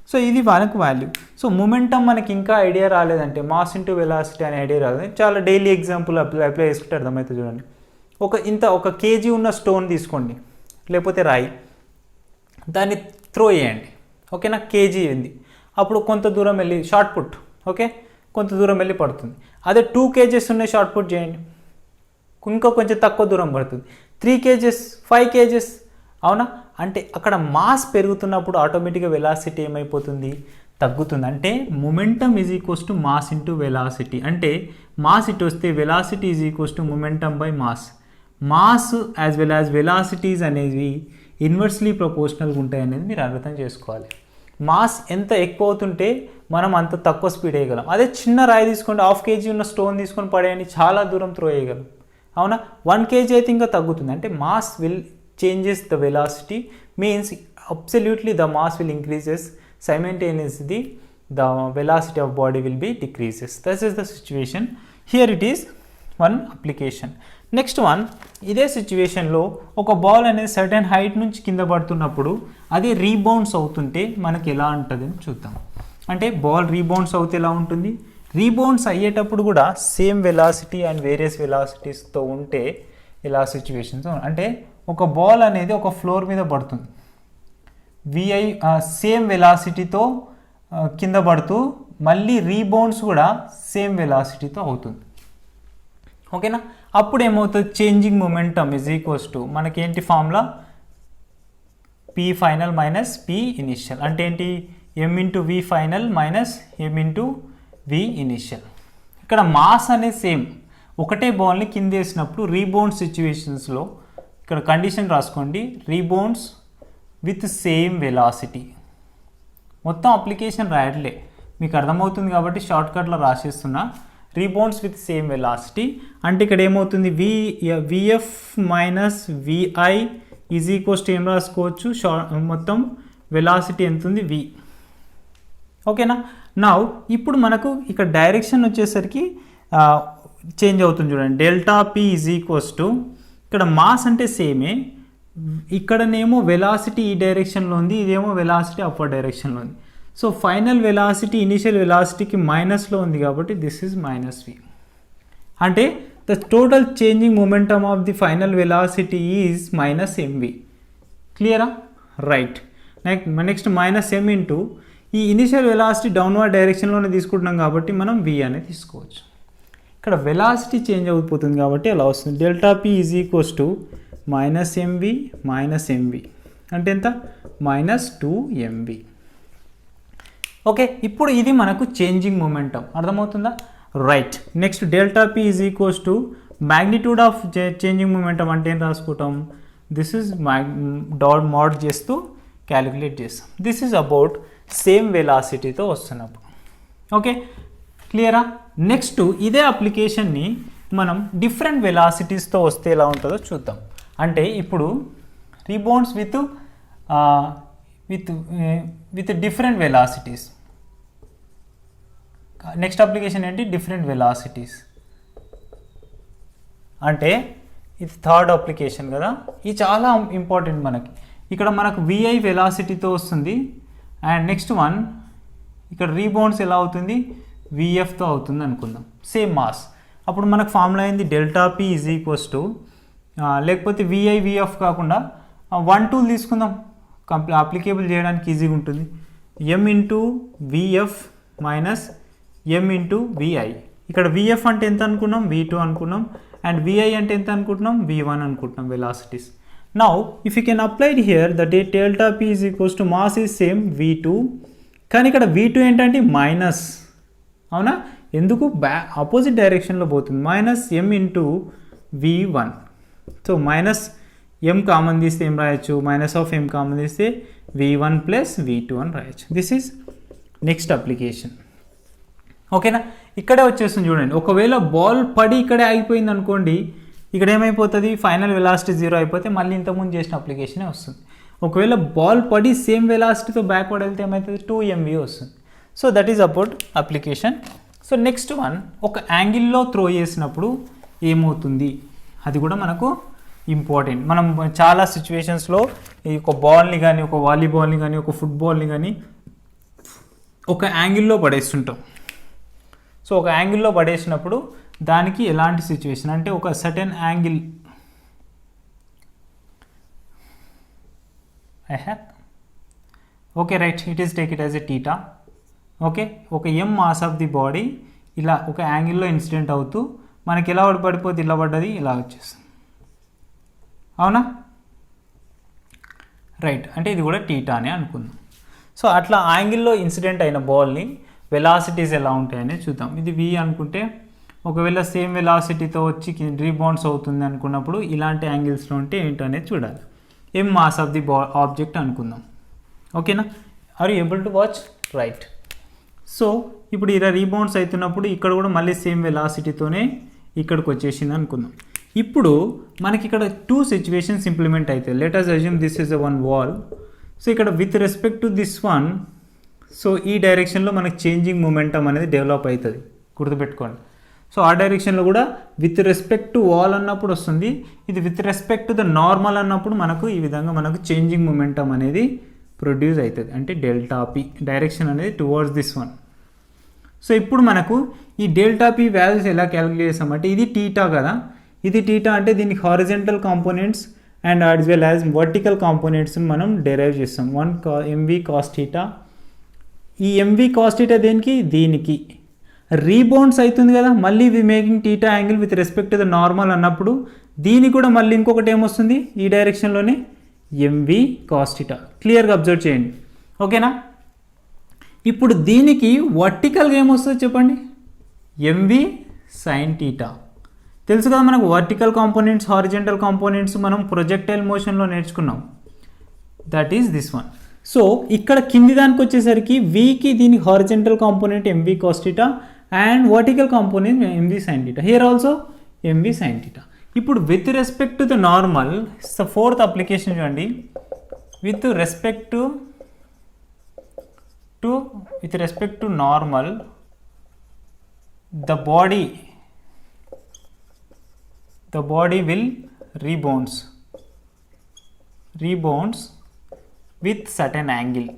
సో ఇది మనకు వాల్యూ. సో మొమెంటమ్ మనకి ఇంకా ఐడియా రాలేదంటే మాస్ × వెలాసిటీ అనే ఐడియా రాలేదు, చాలా డైలీ ఎగ్జాంపుల్ అప్లై చేసుకుంటే అర్థమవుతుంది. చూడండి, ఒక కేజీ ఉన్న స్టోన్ తీసుకోండి, లేకపోతే రాయి, దాన్ని త్రో చేయండి. ఓకేనా? కేజీ ఉంది, అప్పుడు కొంత దూరం వెళ్ళి షార్ట్ పుట్, ఓకే, కొంత దూరం వెళ్ళి పడుతుంది. అదే 2 kgs ఉన్న షార్ట్ పుట్ చేయండి, ఇంకా కొంచెం తక్కువ దూరం పడుతుంది. 3 kgs, 5 kgs. అవునా? అంటే అక్కడ మాస్ పెరుగుతున్నప్పుడు ఆటోమేటిక్గా వెలాసిటీ ఏమైపోతుంది, తగ్గుతుంది. అంటే మొమెంటమ్ = మాస్ × వెలాసిటీ. అంటే మాస్ ఇటు వస్తే velocity = momentum / mass. Mass as well as velocities అనేవి ఇన్వర్స్లీ ప్రపోర్షనల్గా ఉంటాయి అనేది మీరు అర్థం చేసుకోవాలి. మాస్ ఎంత ఎక్కువ అవుతుంటే మనం అంత తక్కువ స్పీడ్ వేయగలం. అదే చిన్న రాయి తీసుకోండి, 1/2 kg ఉన్న స్టోన్ తీసుకొని పడేయండి, చాలా దూరం త్రో వేయగలం. అవునా? 1 kg అయితే ఇంకా తగ్గుతుంది. అంటే mass will changes the velocity, means absolutely the mass will increases, simultaneously the velocity of body will be decreases. This is the situation. Here it is one application. Next one, ఇదే సిచ్యువేషన్లో ఒక ball అనేది certain height నుంచి కింద పడుతున్నప్పుడు అది rebounds అవుతుంటే మనకి ఎలా ఉంటుంది అని చూద్దాం. అంటే బాల్ రీబౌన్స్ అవుతే ఎలా ఉంటుంది, రీబౌన్స్ అయ్యేటప్పుడు కూడా సేమ్ వెలాసిటీ అండ్ వేరియస్ వెలాసిటీస్తో ఉంటే ఇలా సిచ్యువేషన్స్. అంటే ఒక బాల్ అనేది ఒక ఫ్లోర్ మీద పడుతుంది, విఐ సేమ్ వెలాసిటీతో కింద పడుతూ మళ్ళీ రీబౌన్స్ కూడా సేమ్ వెలాసిటీతో అవుతుంది. ఓకేనా, అప్పుడు ఏమవుతుంది, changing momentum is equals to మనకేంటి formula, P final minus P initial. అంటే ఏంటి, M into V final minus M into V initial. ఇక్కడ మాస్ అనేది సేమ్, ఒకటే బాల్ని కింద వేసినప్పుడు రీబౌండ్ సిచ్యువేషన్స్లో ఇక్కడ కండిషన్ రాసుకోండి, రీబౌండ్స్ విత్ సేమ్ వెలాసిటీ. మొత్తం అప్లికేషన్ రాయట్లే, మీకు అర్థమవుతుంది కాబట్టి షార్ట్కట్లో రాసేస్తున్నా. రీబౌండ్స్ విత్ సేమ్ వెలాసిటీ అంటే ఇక్కడ ఏమవుతుంది, VF minus VI is equals to ఏం రాసుకోవచ్చు, మొత్తం వెలాసిటీ ఎంత ఉంది వి. ఓకేనా, నౌ ఇప్పుడు మనకు ఇక్కడ డైరెక్షన్ వచ్చేసరికి చేంజ్ అవుతుంది చూడండి, delta P is equals to, ఇక్కడ మాస్ అంటే సేమే, ఇక్కడనేమో వెలాసిటీ ఈ డైరెక్షన్లో ఉంది, ఇదేమో వెలాసిటీ అప్వర్డ్ డైరెక్షన్లో ఉంది. సో ఫైనల్ వెలాసిటీ ఇనిషియల్ వెలాసిటీకి మైనస్లో ఉంది కాబట్టి దిస్ ఈజ్ మైనస్ వి. అంటే the total changing momentum of the final velocity is minus MV. క్లియరా, right. Next minus M into ఈ ఇనిషియల్ వెలాసిటీ డౌన్వర్డ్ డైరెక్షన్లోనే తీసుకుంటున్నాం కాబట్టి మనం వి అనేది తీసుకోవచ్చు. ఇక్కడ వెలాసిటీ చేంజ్ అయిపోతుంది కాబట్టి అలా వస్తుంది, delta P is equals to minus mv minus mv అంటే ఎంత, మైనస్ 2mv. ఓకే, ఇప్పుడు ఇది మనకు చేంజింగ్ మొమెంటం, అర్థమవుతుందా, right. Next delta P is equals to magnitude of changing momentum అంటే ఏం రాసుకుంటాం, దిస్ ఈజ్ డాట్ మోడ్ చేస్తూ క్యాలిక్యులేట్ చేస్తాం. దిస్ ఈజ్ అబౌట్ సేమ్ వెలాసిటీతో వస్తున్నప్పుడు. ఓకే, క్లియరా. నెక్స్ట్ ఇదే అప్లికేషన్ని మనం డిఫరెంట్ వెలాసిటీస్తో వస్తే ఎలా ఉంటుందో చూద్దాం. అంటే ఇప్పుడు rebounds with different velocities. Next application ఏంటి, డిఫరెంట్ వెలాసిటీస్. అంటే ఇది థర్డ్ అప్లికేషన్ కదా, ఇది చాలా ఇంపార్టెంట్ మనకి. ఇక్కడ మనకు విఐ వెలాసిటీతో వస్తుంది అండ్ నెక్స్ట్ వన్ ఇక్కడ రీబౌండ్స్ ఎలా అవుతుంది, విఎఫ్తో అవుతుంది అనుకుందాం, సేమ్ మాస్. అప్పుడు మనకు ఫార్ములా అయింది delta P is equals to, లేకపోతే విఐ విఎఫ్ కాకుండా 1 2 తీసుకుందాం, అప్లికేబుల్ చేయడానికి ఈజీగా ఉంటుంది. ఎం into VF minus M into VI. ఇక్కడ విఎఫ్ అంటే ఎంత అనుకున్నాం, V2 అనుకున్నాం, అండ్ విఐ అంటే ఎంత అనుకుంటున్నాం, V1 అనుకుంటున్నాం velocities. Now if you can applied here the delta P is equals to mass is same V2, కానీ ఇక్కడ V2 ఏంటంటే మైనస్, అవునా, ఎందుకు ఆపోజిట్ డైరెక్షన్లో పోతుంది, minus M into V1. So minus ఎం కామన్ తీస్తే ఏం రాయొచ్చు, మైనస్ ఆఫ్ ఎం కామన్ తీస్తే V1 ప్లస్ V2 అని రాయొచ్చు. This is next application. ఓకేనా, ఇక్కడే వచ్చేస్తుంది చూడండి. ఒకవేళ బాల్ పడి ఇక్కడే ఆగిపోయింది అనుకోండి, ఇక్కడ ఏమైపోతుంది, ఫైనల్ వెలాసిటీ 0 అయిపోతే మళ్ళీ ఇంతకుముందు చేసిన అప్లికేషనే వస్తుంది. ఒకవేళ బాల్ పడి సేమ్ వెలాసిటీతో బ్యాక్వర్డ్ వెళ్తే ఏమవుతుంది, 2mv వస్తుంది. So that is about application. So next one, ఒక యాంగిల్లో త్రో చేసినప్పుడు ఏమవుతుంది, అది కూడా మనకు ఇంపార్టెంట్. మనం చాలా సిచ్యువేషన్స్లో ఈ ఒక బాల్ని కానీ, ఒక వాలీబాల్ని కానీ, ఒక ఫుట్బాల్ని కానీ ఒక యాంగిల్లో పడేస్తుంటాం. సో ఒక యాంగిల్లో పడేసినప్పుడు దానికి ఎలాంటి సిచ్యువేషన్ అంటే, ఒక certain angle okay right, it is take it as a theta. Okay, ఒక M mass of the body ఇలా ఒక యాంగిల్లో ఇన్సిడెంట్ అవుతూ మనకి ఎలా పడిపోతే ఇలా పడ్డది, ఇలా వచ్చేస్తుంది, అవునా, రైట్. అంటే ఇది కూడా టీటా అని అనుకుందాం. సో అట్లా యాంగిల్లో ఇన్సిడెంట్ అయిన బాల్ని వెలాసిటీస్ ఎలా ఉంటాయని చూద్దాం. ఇది V అనుకుంటే, ఒకవేళ సేమ్ వెలాసిటీతో వచ్చి రీబౌండ్స్ అవుతుంది అనుకున్నప్పుడు ఇలాంటి యాంగిల్స్లో ఉంటే ఏంటనేది చూడాలి. M mass of the object అనుకుందాం. ఓకేనా, are you able to watch, right. So ఇప్పుడు ఇలా రీబౌండ్స్ అవుతున్నప్పుడు ఇక్కడ కూడా మళ్ళీ సేమ్ వెలాసిటీతోనే ఇక్కడికి వచ్చేసింది అనుకుందాం. ఇప్పుడు మనకి ఇక్కడ 2 సిచ్యువేషన్స్ ఇంప్లిమెంట్ అవుతాయి. Let us assume this is one wall. So ఇక్కడ with respect to this one, so ఈ డైరెక్షన్లో మనకి చేంజింగ్ మొమెంటం అనేది డెవలప్ అవుతుంది, గుర్తుపెట్టుకోండి. సో ఆ డైరెక్షన్లో కూడా విత్ రెస్పెక్ట్ టు వాల్ అన్నప్పుడు వస్తుంది. ఇది with respect to the normal అన్నప్పుడు మనకు ఈ విధంగా మనకు చేంజింగ్ మొమెంటం అనేది ప్రొడ్యూస్ అవుతుంది. అంటే డెల్టా పి డైరెక్షన్ అనేది టువర్డ్స్ దిస్ వన్. సో ఇప్పుడు మనకు ఈ డెల్టా పి వాల్యూస్ ఎలా క్యాలిక్యులేట్ చేస్తామంటే ఇది టీటా కదా, ఇది టీటా అంటే దీనికి horizontal components and as well as vertical components మనం డెరైవ్ చేస్తాం. 1 MV cos థీటా. ఈ MV cos థీటా దేనికి, దీనికి రీబౌండ్స్ అవుతుంది కదా, మళ్ళీ V making theta angle with respect to the normal అన్నప్పుడు దీనికి కూడా మళ్ళీ ఇంకొకటి ఏమొస్తుంది ఈ డైరెక్షన్లోనే MV cos థీటా. క్లియర్గా అబ్జర్వ్ చేయండి, ఓకేనా. ఇప్పుడు దీనికి వర్టికల్గా ఏమొస్తుంది చెప్పండి, MV sin థీటా. తెలుసు కదా మనకు వర్టికల్ కాంపోనెంట్స్ హారిజెంటల్ కాంపోనెంట్స్ మనం ప్రొజెక్టైల్ మోషన్లో నేర్చుకున్నాం. That is this one. So ఇక్కడ కింది దానికి వచ్చేసరికి వీకి దీనికి horizontal component MV cos theta and vertical component MV sin theta. Here also MV sin theta. ఇప్పుడు with respect to the normal fourth application చూడండి. With respect to normal the body will rebounds with certain angle,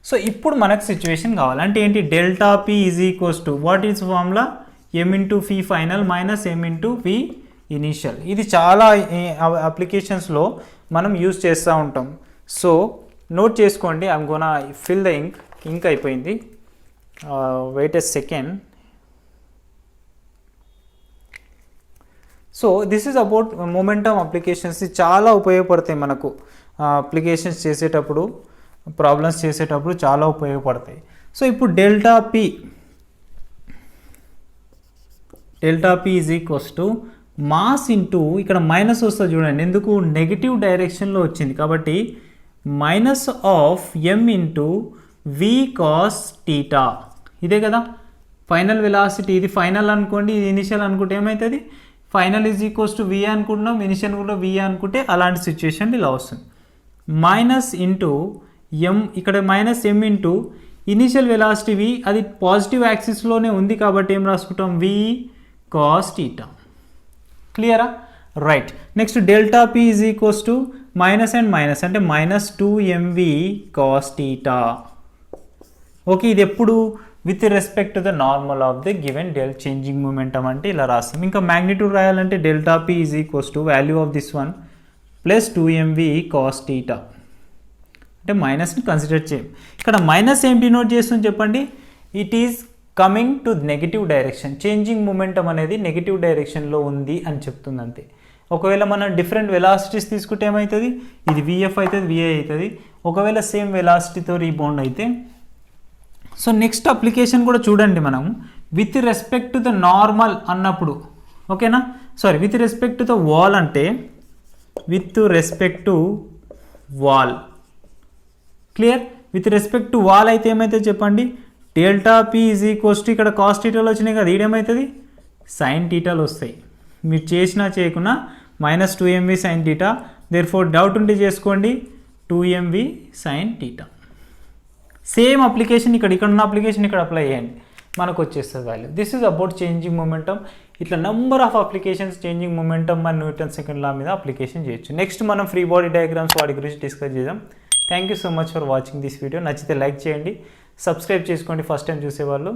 so ఇప్పుడు మనకు situation కావాలంటే ఏంటి, delta P is equals to what is formula, m into phi final minus m into phi initial. ఇది చాలా అప్లికేషన్స్లో మనం use చేస్తూ ఉంటాం. సో నోట్ చేసుకోండి. I'm gonna fill the ink అయిపోయింది. Wait a second. So this is about momentum applications. చాలా ఉపయోగపడతాయి మనకు అప్లికేషన్స్ చేసేటప్పుడు, ప్రాబ్లమ్స్ చేసేటప్పుడు చాలా ఉపయోగపడతాయి. సో ఇప్పుడు delta P is equals to mass into ఇక్కడ మైనస్ వస్తుంది చూడండి, ఎందుకు నెగిటివ్ డైరెక్షన్లో వచ్చింది కాబట్టి minus of m into V cos theta. ఇదే కదా ఫైనల్ వెలాసిటీ. ఇది ఫైనల్ అనుకోండి, ఇది ఇనిషియల్ అనుకుంటే ఏమవుతుంది, final is equals to V అనుకుంటున్నాం, ఇనిషియల్ కూడా V అనుకుంటే అలాంటి సిచ్యువేషన్ ఇలా వస్తుంది. మైనస్ ఇంటూ m, ఇక్కడ minus m into initial velocity V, అది పాజిటివ్ యాక్సిస్లోనే ఉంది కాబట్టి ఏం రాసుకుంటాం, V cos థీటా. క్లియరా, right. Next delta P is equals to minus and minus అంటే minus 2mV cos theta. Okay, ఇది ఎప్పుడు with respect to the normal of the given changing momentum అంటే ఇలా రాస్తాం. ఇంకా మ్యాగ్నిట్యూడ్ రాయాలంటే delta P is equals to value of this one plus 2mV cos theta. అంటే మైనస్ని consider చేయం. ఇక్కడ మైనస్ ఏం డినోట్ చేస్తుంది చెప్పండి, it is coming to negative direction. Changing momentum అనేది నెగిటివ్ డైరెక్షన్లో ఉంది అని చెప్తుంది అంతే. ఒకవేళ మనం డిఫరెంట్ వెలాసిటీస్ తీసుకుంటే ఏమవుతుంది, ఇది VF అవుతుంది, VA అవుతుంది. ఒకవేళ సేమ్ వెలాసిటీతో రీబౌండ్ అయితే. సో నెక్స్ట్ అప్లికేషన్ కూడా చూడండి, మనం with respect to the normal అన్నప్పుడు, ఓకేనా, sorry with respect to the wall అంటే with respect to wall. Clear, with respect to wall అయితే ఏమైతే చెప్పండి, delta P is equals to ఇక్కడ కాస్ థీటాలు వచ్చినాయి కదా, ఈడేమవుతుంది సైన్ థీటాలు వస్తాయి. మీరు చేసినా చేయకున్నా మైనస్ 2mV sin థీటా. దేర్ ఫోర్ డౌట్ ఉంటే చేసుకోండి, 2mV sin theta. Same application ఇక్కడ ఉన్న అప్లికేషన్ ఇక్కడ అప్లై చేయండి, మనకు వచ్చేస్తుంది value. This is about changing momentum. ఇట్లా number of applications changing momentum and Newton second law మీద అప్లికేషన్ చేయొచ్చు. నెక్స్ట్ మనం ఫ్రీ బాడీ డయాగ్రామ్స్ వాటి గురించి డిస్కస్ చేద్దాం. Thank you so much for watching this video. నచ్చితే లైక్ చేయండి, సబ్స్క్రైబ్ చేసుకోండి ఫస్ట్ టైం చూసేవాళ్ళు.